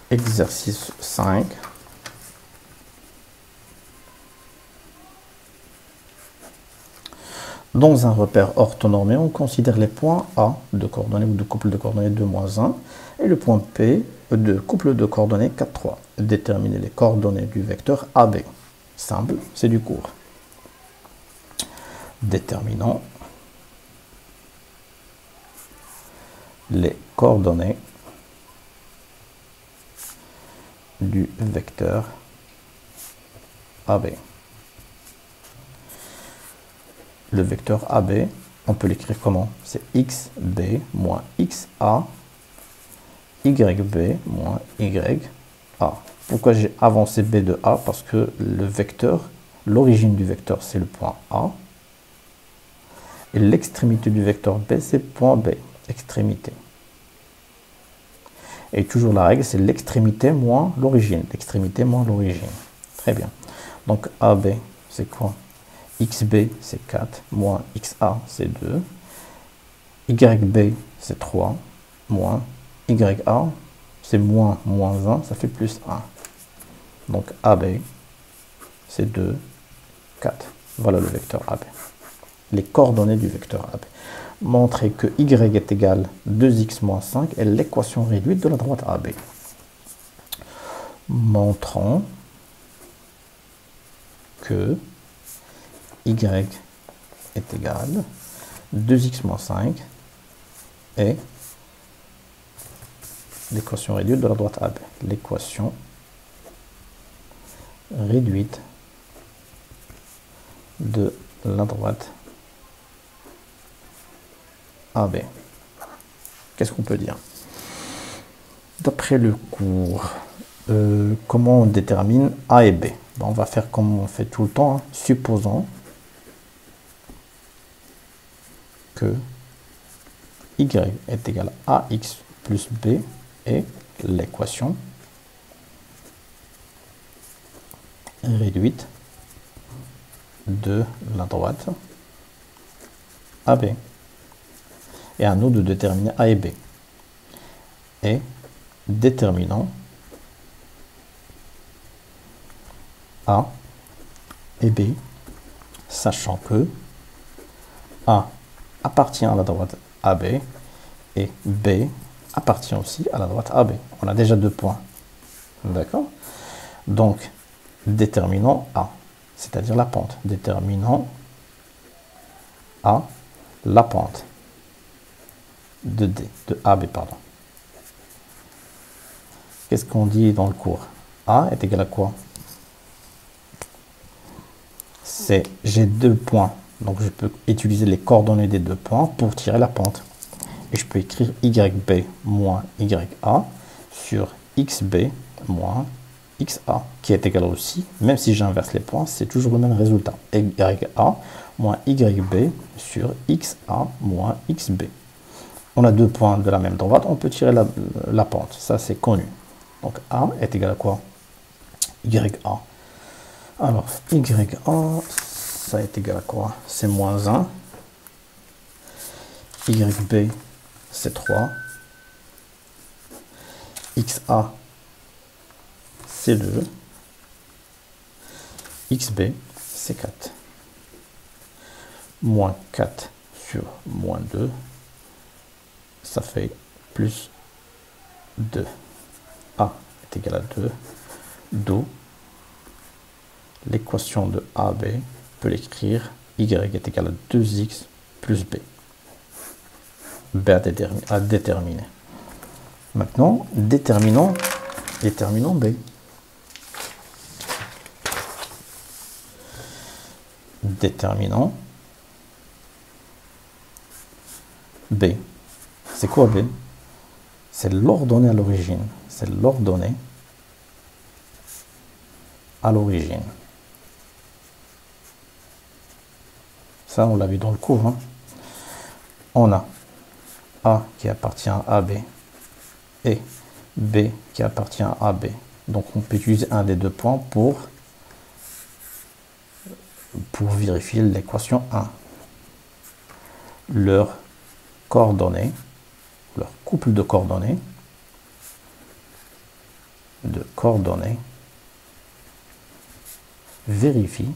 Exercice 5. Dans un repère orthonormé, on considère les points A de coordonnées ou de couple de coordonnées 2, moins 1 et le point P de couple de coordonnées 4, 3. Déterminer les coordonnées du vecteur AB. Simple, c'est du cours. Déterminons les coordonnées du vecteur AB. Le vecteur AB, on peut l'écrire comment? C'est xb moins xa, yb moins ya. Pourquoi j'ai avancé b de a? Parce que le vecteur, l'origine du vecteur, c'est le point A. Et l'extrémité du vecteur b, c'est le point B, extrémité. Et toujours la règle, c'est l'extrémité moins l'origine. L'extrémité moins l'origine. Très bien. Donc AB, c'est quoi? XB, c'est 4, moins XA, c'est 2. YB, c'est 3, moins YA, c'est moins 1, ça fait plus 1. Donc AB, c'est 2, 4. Voilà le vecteur AB. Les coordonnées du vecteur AB. Montrer que Y est égal à 2x moins 5 est l'équation réduite de la droite AB. Montrons que Y est égal à 2x moins 5 et l'équation réduite de la droite AB. L'équation réduite de la droite AB. Qu'est-ce qu'on peut dire? D'après le cours, comment on détermine A et B? On va faire comme on fait tout le temps. Hein. Supposons que y est égal à ax plus b et l'équation réduite de la droite AB. Et à nous de déterminer A et B. Et déterminons A et B, sachant que A appartient à la droite AB et B appartient aussi à la droite AB. On a déjà 2 points. D'accord? Donc, déterminons A, c'est-à-dire la pente. Déterminons A, la pente de AB, pardon. qu'est-ce qu'on dit dans le cours? A est égal à quoi? C'est, j'ai deux points, donc je peux utiliser les coordonnées des deux points pour tirer la pente. Et je peux écrire YB moins YA sur XB moins XA, qui est égal aussi, même si j'inverse les points, c'est toujours le même résultat. YA moins YB sur XA moins XB. On a deux points de la même droite, on peut tirer la pente, ça c'est connu. Donc A est égal à quoi? YA. Alors YA, ça est égal à quoi? C'est moins 1. YB, c'est 3. XA, c'est 2. XB, c'est 4. Moins 4 sur moins 2, ça fait plus 2. A est égal à 2. D'où l'équation de AB peut l'écrire Y est égal à 2x plus B. B à déterminer. Maintenant, déterminons B. Déterminons B. C'est quoi B? C'est l'ordonnée à l'origine. C'est l'ordonnée à l'origine. Ça, on l'a vu dans le cours. Hein. On a A qui appartient à AB et B qui appartient à AB. Donc, on peut utiliser un des deux points pour vérifier l'équation 1. Leur coordonnées, leur couple de coordonnées, vérifie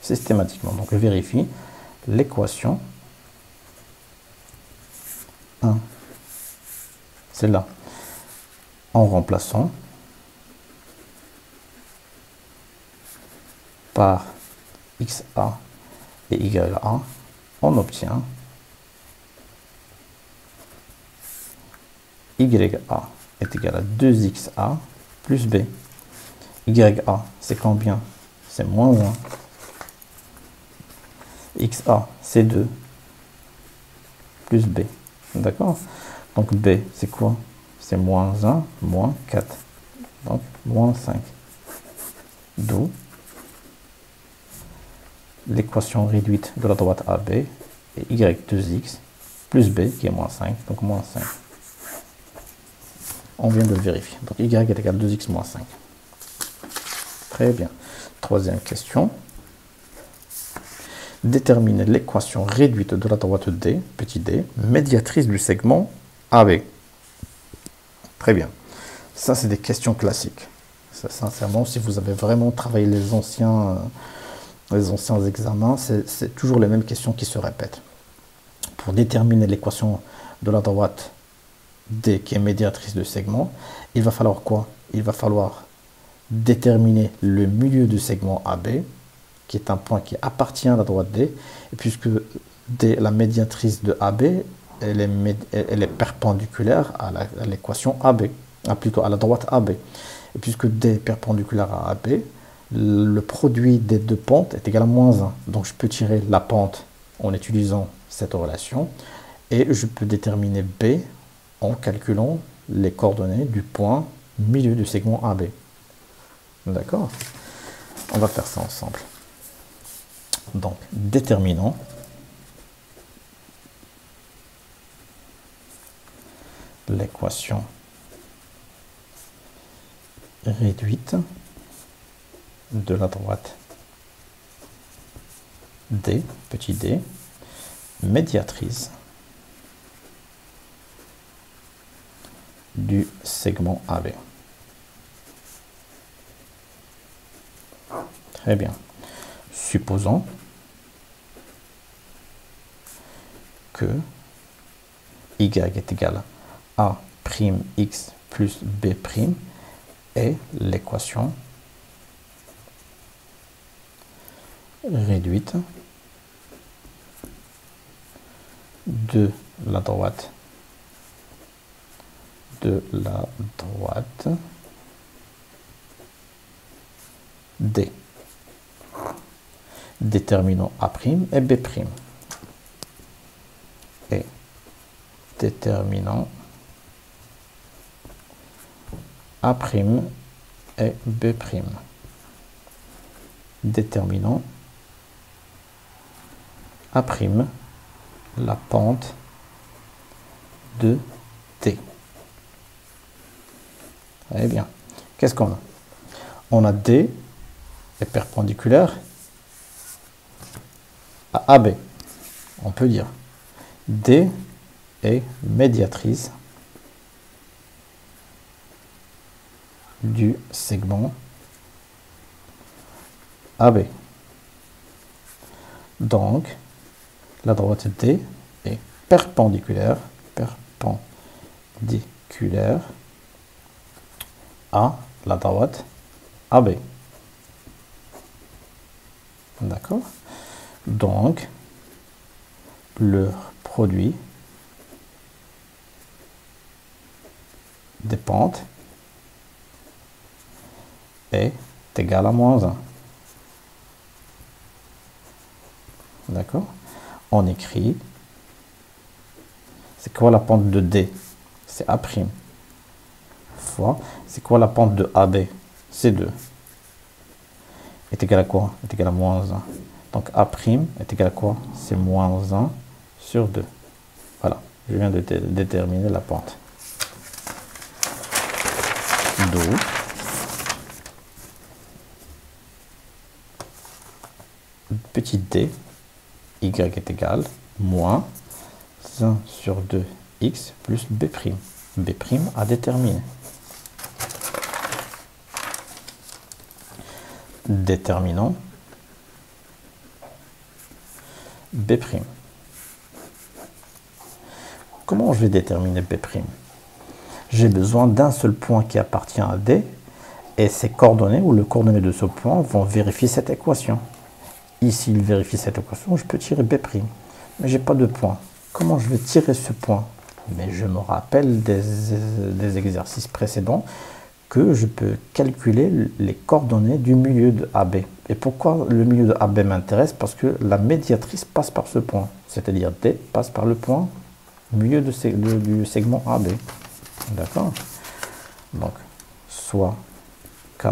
systématiquement. Donc, vérifie l'équation 1. C'est là. En remplaçant par XA et YA, on obtient YA est égal à 2XA plus B. YA, c'est combien? C'est moins 1. XA, c'est 2 plus B. D'accord? Donc B, c'est quoi? C'est moins 1, moins 4. Donc moins 5. D'où l'équation réduite de la droite AB est Y2X plus B qui est moins 5. Donc moins 5. On vient de le vérifier. Donc Y est égal à 2X moins 5. Très bien. Troisième question. Déterminer l'équation réduite de la droite D, petit d, médiatrice du segment AB. Très bien. Ça, c'est des questions classiques. Ça, sincèrement, si vous avez vraiment travaillé les anciens examens, c'est toujours les mêmes questions qui se répètent. Pour déterminer l'équation de la droite D, qui est médiatrice de segment, il va falloir quoi? Il va falloir déterminer le milieu du segment AB, qui est un point qui appartient à la droite D, et puisque D, la médiatrice de AB, elle est perpendiculaire à l'équation AB, plutôt à la droite AB. Et puisque D est perpendiculaire à AB, le produit des deux pentes est égal à moins 1. Donc je peux tirer la pente en utilisant cette relation, et je peux déterminer B en calculant les coordonnées du point milieu du segment AB. D'accord? On va faire ça ensemble. Donc, déterminons l'équation réduite de la droite D, petit d, médiatrice du segment AB. Très bien. Supposons que y est égal à a'x plus b' est l'équation réduite de la droite de la droite D. Déterminant A' et B'. Et déterminant A' et B'. Déterminant A', la pente de T. Très bien. Qu'est-ce qu'on a? On a D est perpendiculaire à AB. On peut dire D est médiatrice du segment AB. Donc, la droite D est perpendiculaire à la droite AB. D'accord? Donc, leur produit des pentes est égal à -1. D'accord? On écrit, c'est quoi la pente de D? C'est A'. Fois, c'est quoi la pente de AB? C'est 2. Est égal à quoi? Est égal à -1. Donc A' est égal à quoi? C'est -1 sur 2. Voilà, je viens de déterminer la pente. D'où petit d, y est égal moins 1 sur 2x plus b'. B' à déterminer. Déterminant B'. Comment je vais déterminer B'? J'ai besoin d'un seul point qui appartient à D et ses coordonnées ou les coordonnées de ce point vont vérifier cette équation. Ici, il vérifie cette équation, je peux tirer B'. Mais j'ai pas de point. Comment je vais tirer ce point? Mais je me rappelle des exercices précédents que je peux calculer les coordonnées du milieu de AB. Et pourquoi le milieu de AB m'intéresse? Parce que la médiatrice passe par ce point. C'est-à-dire D passe par le point milieu du segment AB. D'accord? Donc, soit K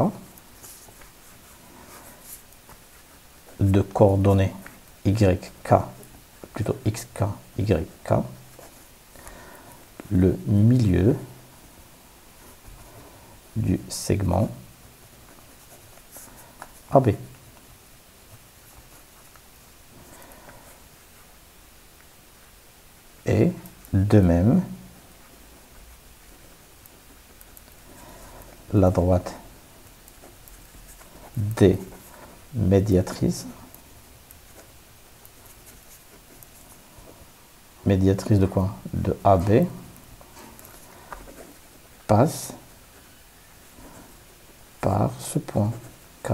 de coordonnées YK, plutôt XK, YK, le milieu du segment AB. Et de même, la droite D médiatrice de quoi? De AB passe par ce point K.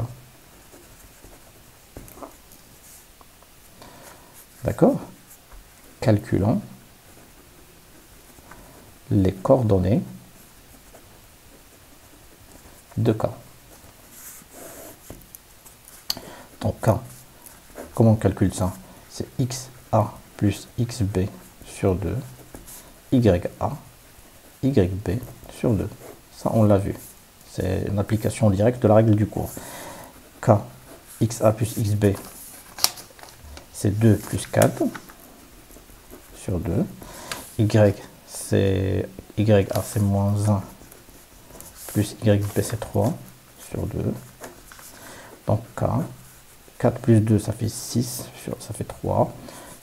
D'accord? Calculons les coordonnées de K. Donc K, comment on calcule ça? C'est XA plus XB sur 2, YA, YB sur 2. Ça, on l'a vu. C'est une application directe de la règle du cours. K, XA plus XB, c'est 2 plus 4 sur 2. YA, c'est -1 plus YB, c'est 3 sur 2. Donc K, 4 plus 2, ça fait 6, ça fait 3.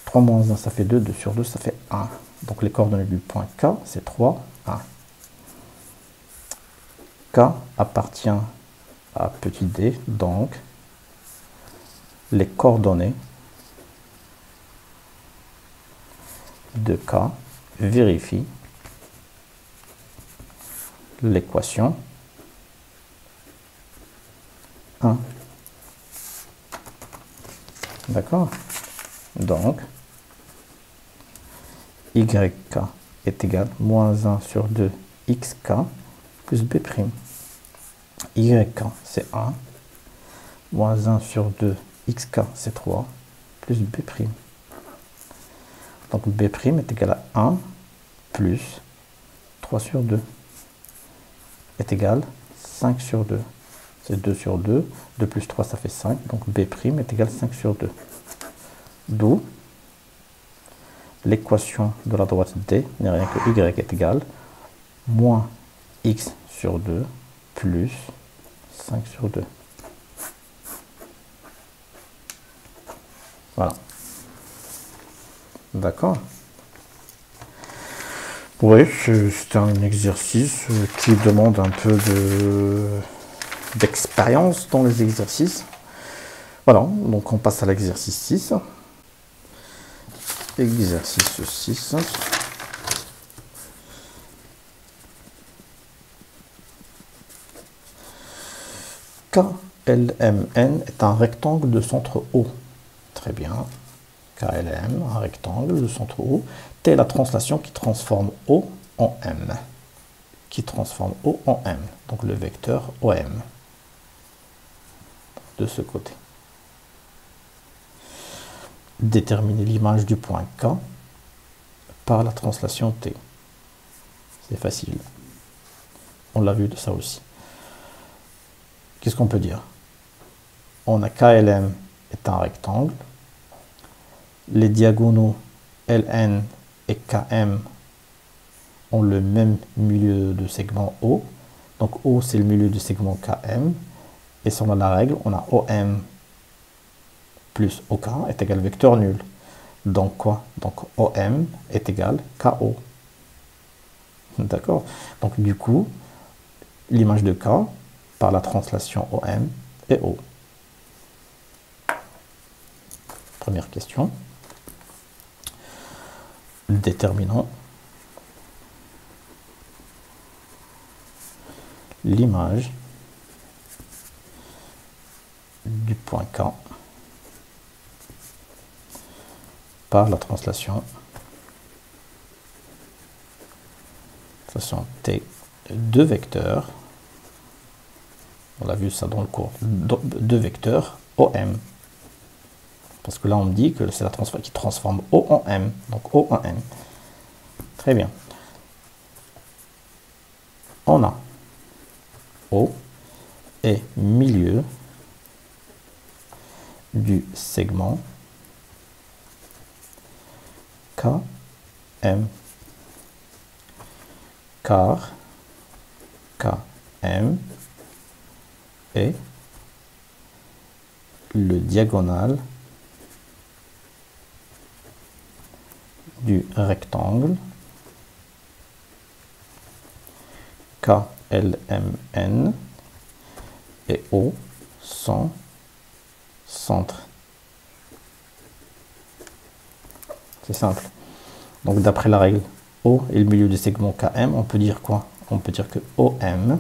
3 moins 1, ça fait 2. 2 sur 2, ça fait 1. Donc les coordonnées du point K, c'est 3, 1. K appartient à petit d, donc les coordonnées de K vérifient l'équation 1. D'accord? Donc, YK est égal à -1 sur 2 xk plus b'. Yk, c'est 1. Moins 1 sur 2, xk, c'est 3, plus b'. Donc b' est égal à 1 plus 3 sur 2 est égal à 5 sur 2. C'est 2 sur 2. 2 plus 3, ça fait 5. Donc b' est égal à 5 sur 2. D'où l'équation de la droite D n'est rien que y est égal moins x sur 2 plus 5 sur 2. Voilà. D'accord. Oui, c'est un exercice qui demande un peu d'expérience dans les exercices. Voilà, donc on passe à l'exercice 6. Exercice 6. KLMN est un rectangle de centre O. Très bien. KLM, un rectangle de centre O. T est la translation qui transforme O en M. Qui transforme O en M. Donc le vecteur OM. De ce côté. Déterminer l'image du point K par la translation T. C'est facile. On l'a vu de ça aussi. Qu'est-ce qu'on peut dire? On a KLM est un rectangle. Les diagonaux LN et KM ont le même milieu de segment O. Donc O, c'est le milieu du segment KM. Et si on a la règle, on a OM plus OK est égal vecteur nul. Donc quoi? Donc OM est égal KO. D'accord? Donc du coup, l'image de K par la translation OM est O. Première question. Déterminons l'image du point K par la translation T, deux vecteurs, on a vu ça dans le cours, deux vecteurs OM. Parce que là, on me dit que c'est la translation qui transforme O en M. Donc O en M. Très bien. On a O et milieu du segment KM. Car KM est le diagonale du rectangle KLMN et O sont centre. C'est simple. Donc d'après la règle O et le milieu du segment KM, on peut dire quoi? On peut dire que OM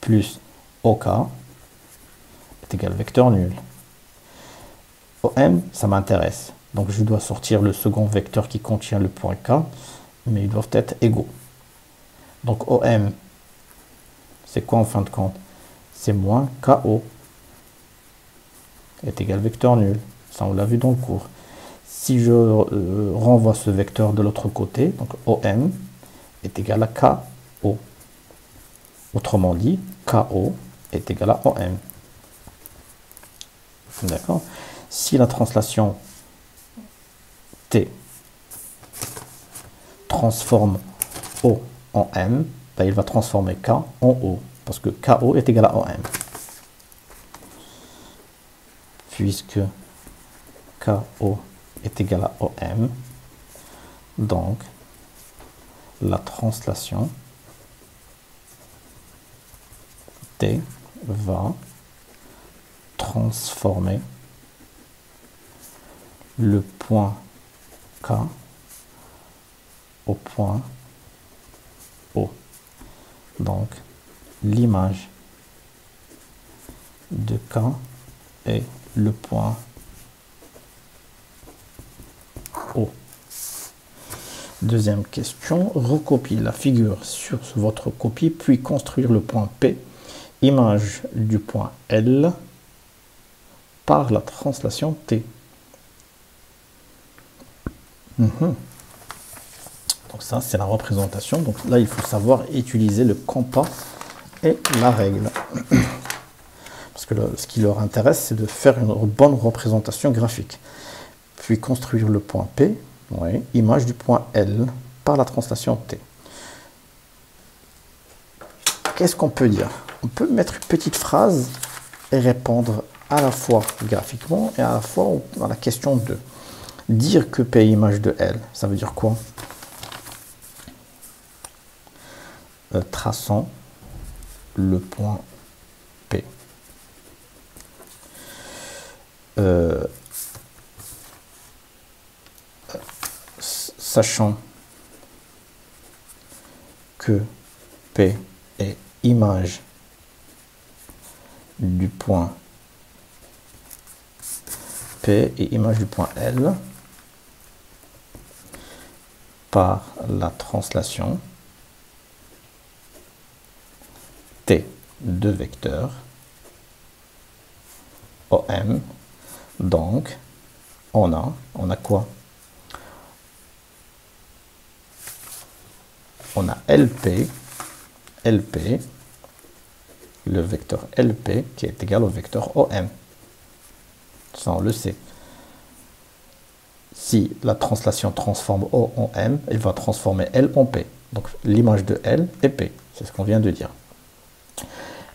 plus OK est égal vecteur nul. OM, ça m'intéresse. Donc je dois sortir le second vecteur qui contient le point K, mais ils doivent être égaux. Donc OM, c'est quoi en fin de compte? C'est moins KO est égal vecteur nul. Ça, on l'a vu dans le cours. Si je renvoie ce vecteur de l'autre côté, donc OM est égal à KO. Autrement dit, KO est égal à OM. D'accord? Si la translation T transforme O en M, ben il va transformer K en O, parce que KO est égal à OM. Puisque KO est égal à OM, donc la translation T va transformer le point K au point O. Donc l'image de K est le point O. Deuxième question, recopiez la figure sur votre copie, puis construire le point P, image du point L, par la translation T. Donc ça, c'est la représentation. Donc là, il faut savoir utiliser le compas et la règle. Parce que ce qui leur intéresse, c'est de faire une bonne représentation graphique. Puis construire le point P, oui, image du point L, par la translation T. Qu'est-ce qu'on peut dire? On peut mettre une petite phrase et répondre à la fois graphiquement et à la fois à la question 2. Dire que P image de L, ça veut dire quoi? Traçons le point P. Sachant que P est image du point P et image du point L par la translation T de vecteur OM. Donc on a quoi? On a LP, le vecteur LP qui est égal au vecteur OM. Ça, on le sait. Si la translation transforme O en M, elle va transformer L en P. Donc l'image de L est P. C'est ce qu'on vient de dire.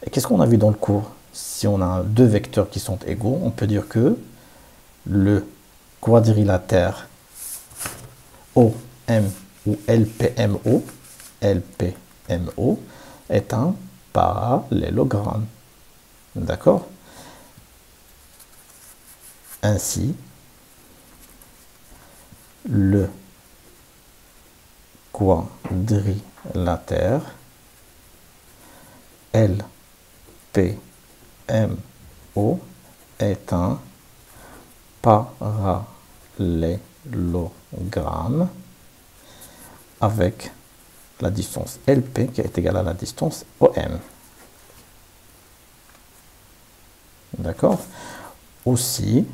Et qu'est-ce qu'on a vu dans le cours? Si on a deux vecteurs qui sont égaux, on peut dire que le quadrilatère OM ou LPMO est un parallélogramme. D'accord? Ainsi, le quadrilatère LPMO est un parallélogramme avec la distance LP qui est égale à la distance OM. D'accord? Aussi,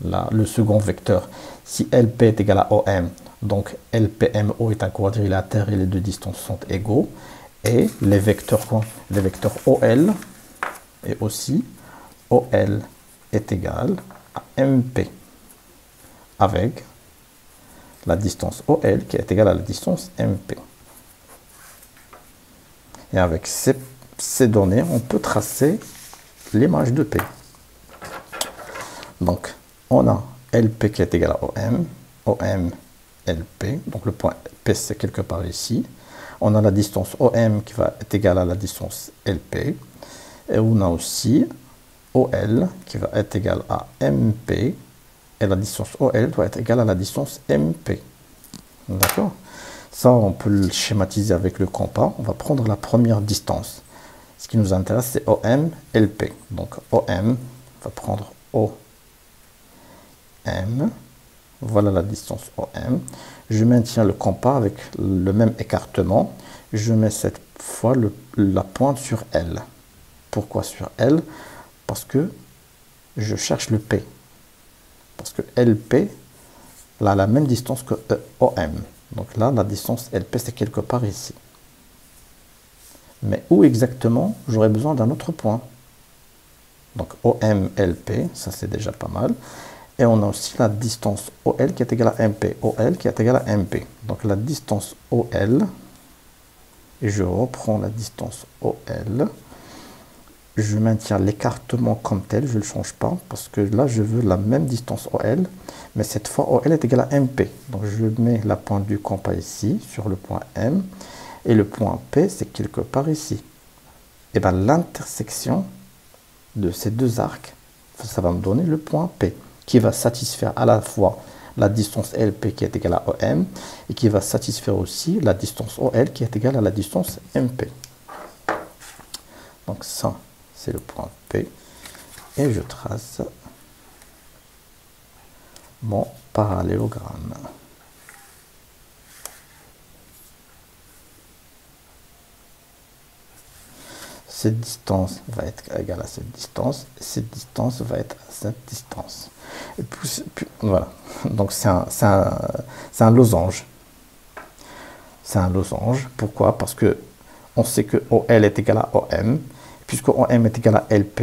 là, le second vecteur, si LP est égal à OM, donc LPMO est un quadrilatère et les deux distances sont égaux. Et les vecteurs quoi? Les vecteurs OL et aussi OL est égal à MP avec la distance OL qui est égale à la distance MP. Et avec ces données, on peut tracer l'image de P. Donc, on a LP qui est égal à OM, OM, LP, donc le point P c'est quelque part ici. On a la distance OM qui va être égale à la distance LP. Et on a aussi OL qui va être égal à MP. Et la distance OL doit être égale à la distance MP. D'accord? Ça, on peut le schématiser avec le compas. On va prendre la première distance. Ce qui nous intéresse, c'est OM, LP. Donc OM, on va prendre OM. Voilà la distance OM. Je maintiens le compas avec le même écartement. Je mets cette fois la pointe sur L. Pourquoi sur L? Parce que je cherche le P. Parce que LP a la même distance que OM. Donc là, la distance LP, c'est quelque part ici. Mais où exactement? J'aurais besoin d'un autre point. Donc OM, LP, ça c'est déjà pas mal. Et on a aussi la distance OL qui est égale à MP. OL qui est égale à MP. Donc la distance OL, et je reprends la distance OL. Je maintiens l'écartement comme tel, je ne le change pas, parce que là je veux la même distance OL, mais cette fois OL est égal à MP. Donc je mets la pointe du compas ici, sur le point M, et le point P c'est quelque part ici. Et bien l'intersection de ces deux arcs, ça va me donner le point P, qui va satisfaire à la fois la distance LP qui est égale à OM, et qui va satisfaire aussi la distance OL qui est égale à la distance MP. Donc ça, c'est le point P. Et je trace mon parallélogramme. cette distance va être égale à cette distance va être à cette distance. Et puis voilà, donc c'est un losange. C'est un losange, pourquoi? Parce que on sait que OL est égal à OM, puisque OM est égal à LP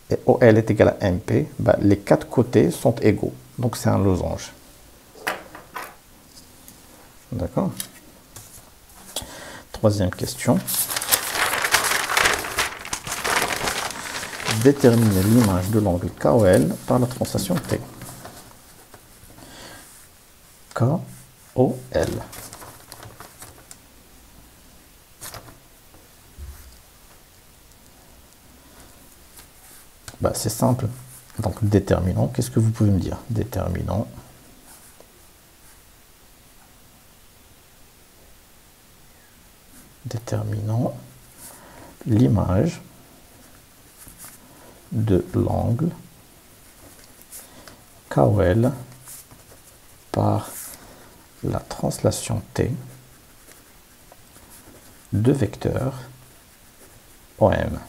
et OL est égal à MP, bah, les quatre côtés sont égaux, donc c'est un losange. D'accord? Troisième question. Déterminer l'image de l'angle KOL par la translation T. KOL. Bah, c'est simple. Donc, déterminant, qu'est-ce que vous pouvez me dire? Déterminant. Déterminant l'image de l'angle KOL par la translation T de vecteur OM.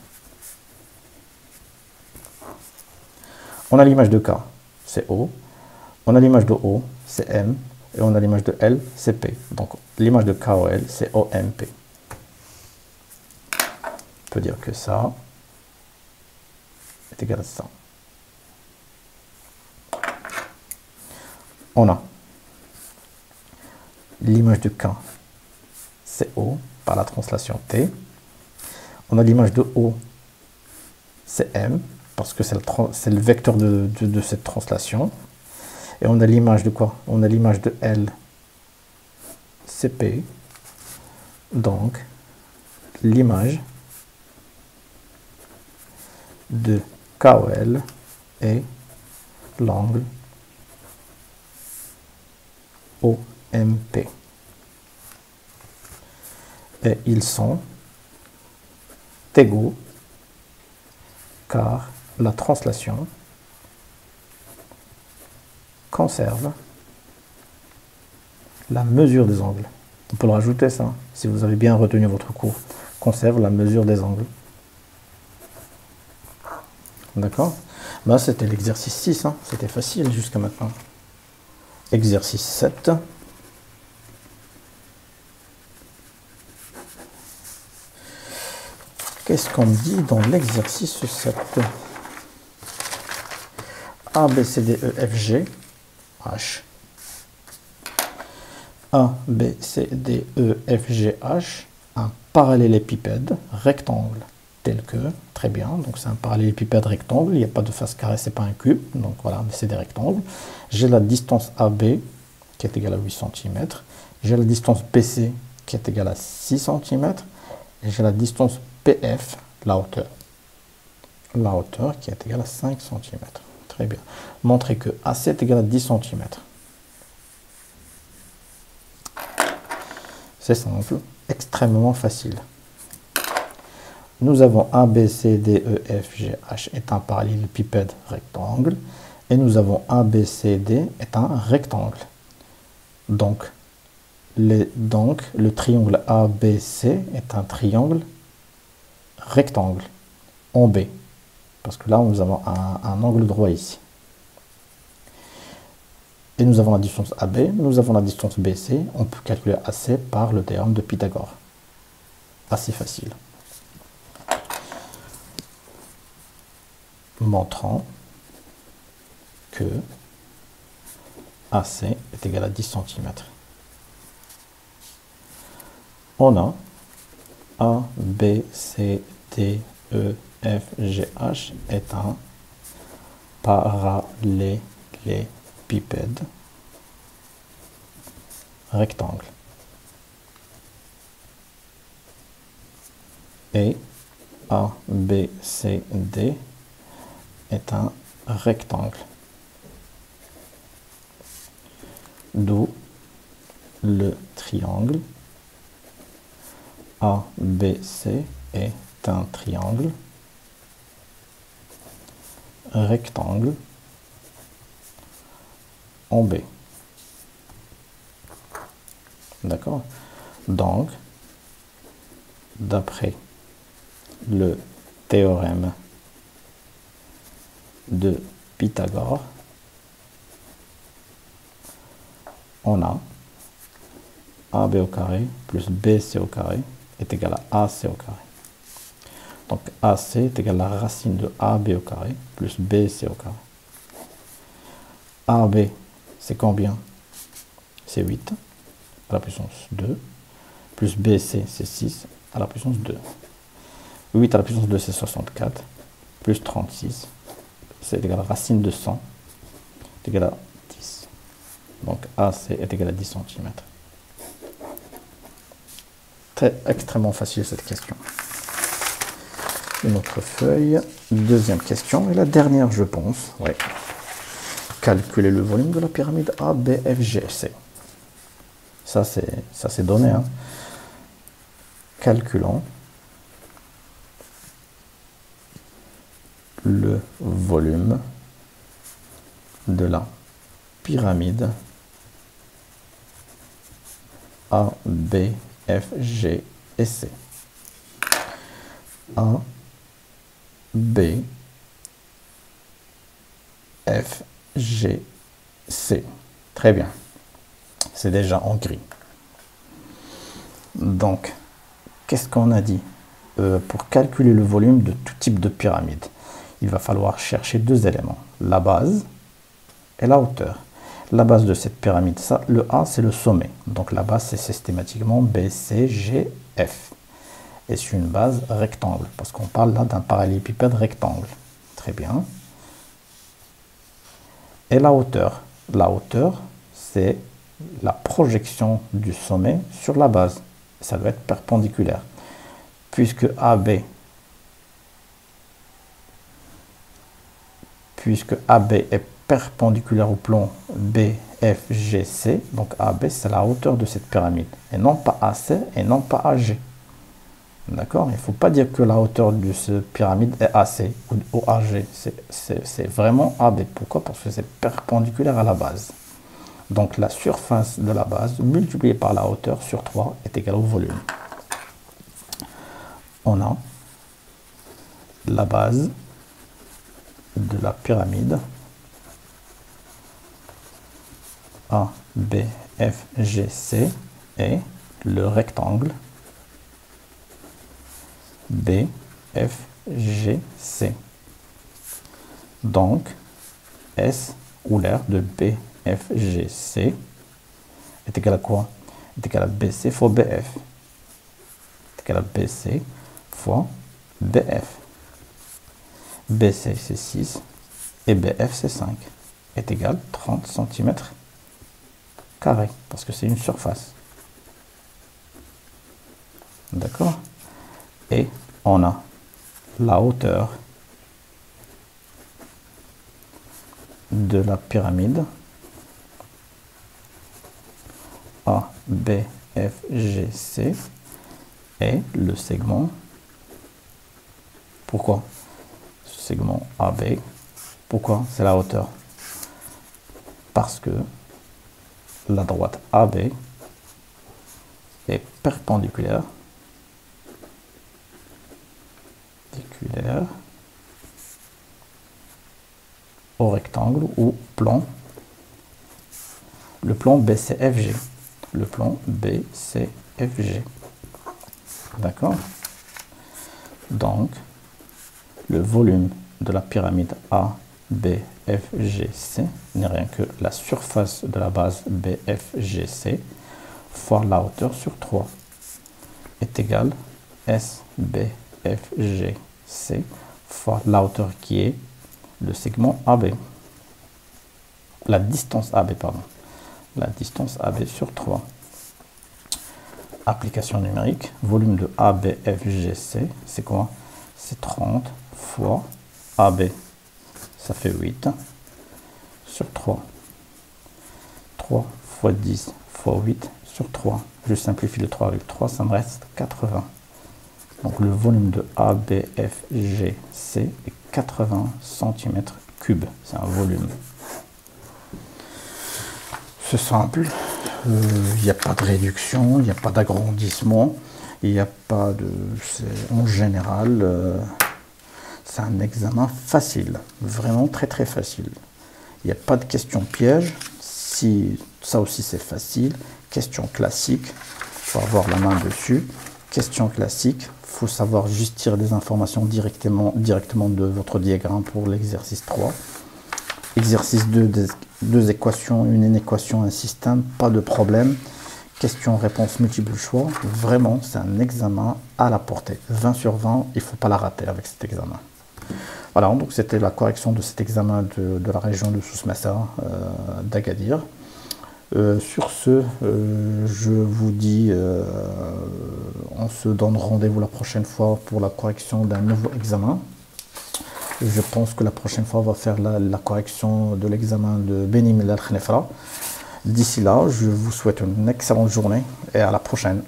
On a l'image de K, c'est O. On a l'image de O, c'est M. Et on a l'image de L, c'est P. Donc l'image de KOL, c'est OMP. On peut dire que ça est égal à ça. On a l'image de K, c'est O, par la translation T. On a l'image de O, c'est M, parce que c'est le vecteur de cette translation. Et on a l'image de quoi? On a l'image de L, c'est P. Donc, l'image de KOL est l'angle OMP. Et ils sont égaux car la translation conserve la mesure des angles. On peut le rajouter ça, si vous avez bien retenu votre cours. Conserve la mesure des angles. D'accord? Ben, c'était l'exercice 6, hein. C'était facile jusqu'à maintenant. Exercice 7. Qu'est-ce qu'on dit dans l'exercice 7? A, B, C, D, E, F, G, H. A, B, C, D, E, F, G, H, un parallélépipède rectangle tel que, très bien, donc c'est un parallélépipède rectangle, il n'y a pas de face carrée, c'est pas un cube, donc voilà, c'est des rectangles. J'ai la distance AB qui est égale à 8 cm, j'ai la distance BC qui est égale à 6 cm, et j'ai la distance PF, la hauteur qui est égale à 5 cm. Très bien. Montrez que AC est égal à 10 cm. C'est simple, extrêmement facile. Nous avons A, B, C, D, E, F, G, H est un parallélépipède rectangle. Et nous avons A, B, C, D est un rectangle. Donc, le triangle ABC est un triangle rectangle en B. Parce que là, nous avons un angle droit ici. Et nous avons la distance AB, nous avons la distance BC. On peut calculer AC par le théorème de Pythagore. Assez facile. Montrant que AC est égal à 10 cm. On a A, B, C, D, E, F, G, H est un parallélépipède rectangle. Et A, B, C, D est un rectangle. D'où le triangle ABC est un triangle rectangle en B. D'accord? Donc, d'après le théorème de Pythagore, on a AB au carré plus BC au carré est égal à AC au carré. Donc AC est égal à la racine de AB au carré plus BC au carré. AB, c'est combien? C'est 8 à la puissance 2, plus BC, c'est 6 à la puissance 2. 8 à la puissance 2, c'est 64, plus 36, c'est égal à la racine de 100, est égal à 10. Donc AC est égal à 10 cm. Extrêmement facile cette question. Une autre feuille, deuxième question, et la dernière je pense. Ouais. Calculer le volume de la pyramide ABFGC. Ça c'est donné. Hein. Calculons le volume de la pyramide A, B, F, G et C. A, B, F, G, C. Très bien. C'est déjà en gris. Donc, qu'est-ce qu'on a dit? Pour calculer le volume de tout type de pyramide, il va falloir chercher deux éléments, la base et la hauteur. La base de cette pyramide, ça, le A, c'est le sommet. Donc la base, c'est systématiquement B, C, G, F. Et c'est une base rectangle, parce qu'on parle là d'un parallélépipède rectangle. Très bien. Et la hauteur, c'est la projection du sommet sur la base. Ça doit être perpendiculaire. Puisque AB est perpendiculaire au plan BFGC, donc AB c'est la hauteur de cette pyramide, et non pas AC et non pas AG. D'accord? Il ne faut pas dire que la hauteur de cette pyramide est AC ou AG, c'est vraiment AB. Pourquoi? Parce que c'est perpendiculaire à la base. Donc la surface de la base multipliée par la hauteur sur 3 est égale au volume. On a la base de la pyramide A, B, F, G, C et le rectangle B, F, G, C. Donc, S ou l'air de B, F, G, C est égal à quoi? Est égal à BC fois BF. Est égal à BC fois BF. BC c'est 6 et BF c'est 5. Est égal à 30 cm carré, parce que c'est une surface. D'accord? Et on a la hauteur de la pyramide A, B, F, G, C et le segment. Pourquoi? Ce segment AB. Pourquoi? C'est la hauteur. Parce que la droite AB est perpendiculaire au rectangle ou plan, le plan BCFG. Le plan BCFG. D'accord? Donc, le volume de la pyramide A, B, F, G, C n'est rien que la surface de la base BFGC fois la hauteur sur 3 est égal SBFGC fois la hauteur qui est le segment AB. La distance AB, pardon. La distance AB sur 3. Application numérique, volume de ABFGC, c'est quoi? C'est 30 fois AB. Ça fait 8 sur 3. 3 fois 10 fois 8 sur 3. Je simplifie le 3 avec 3, ça me reste 80. Donc le volume de ABFGC est 80 cm3. C'est un volume. C'est simple. Il n'y a pas de réduction, il n'y a pas d'agrandissement, il n'y a pas de... En général, c'est un examen facile, vraiment très très facile. Il n'y a pas de questions pièges, si ça aussi c'est facile. Question classique, il faut avoir la main dessus. Question classique, il faut savoir juste tirer des informations directement de votre diagramme pour l'exercice 3. Exercice 2, deux équations, une inéquation, un système, pas de problème. Question-réponse multiple choix, vraiment c'est un examen à la portée. 20 sur 20, il ne faut pas la rater avec cet examen. Voilà, donc c'était la correction de cet examen de la région de Souss-Massa, d'Agadir. Sur ce, je vous dis, on se donne rendez-vous la prochaine fois pour la correction d'un nouveau examen. Je pense que la prochaine fois, on va faire la correction de l'examen de Beni Mellal Khnefra. D'ici là, je vous souhaite une excellente journée et à la prochaine.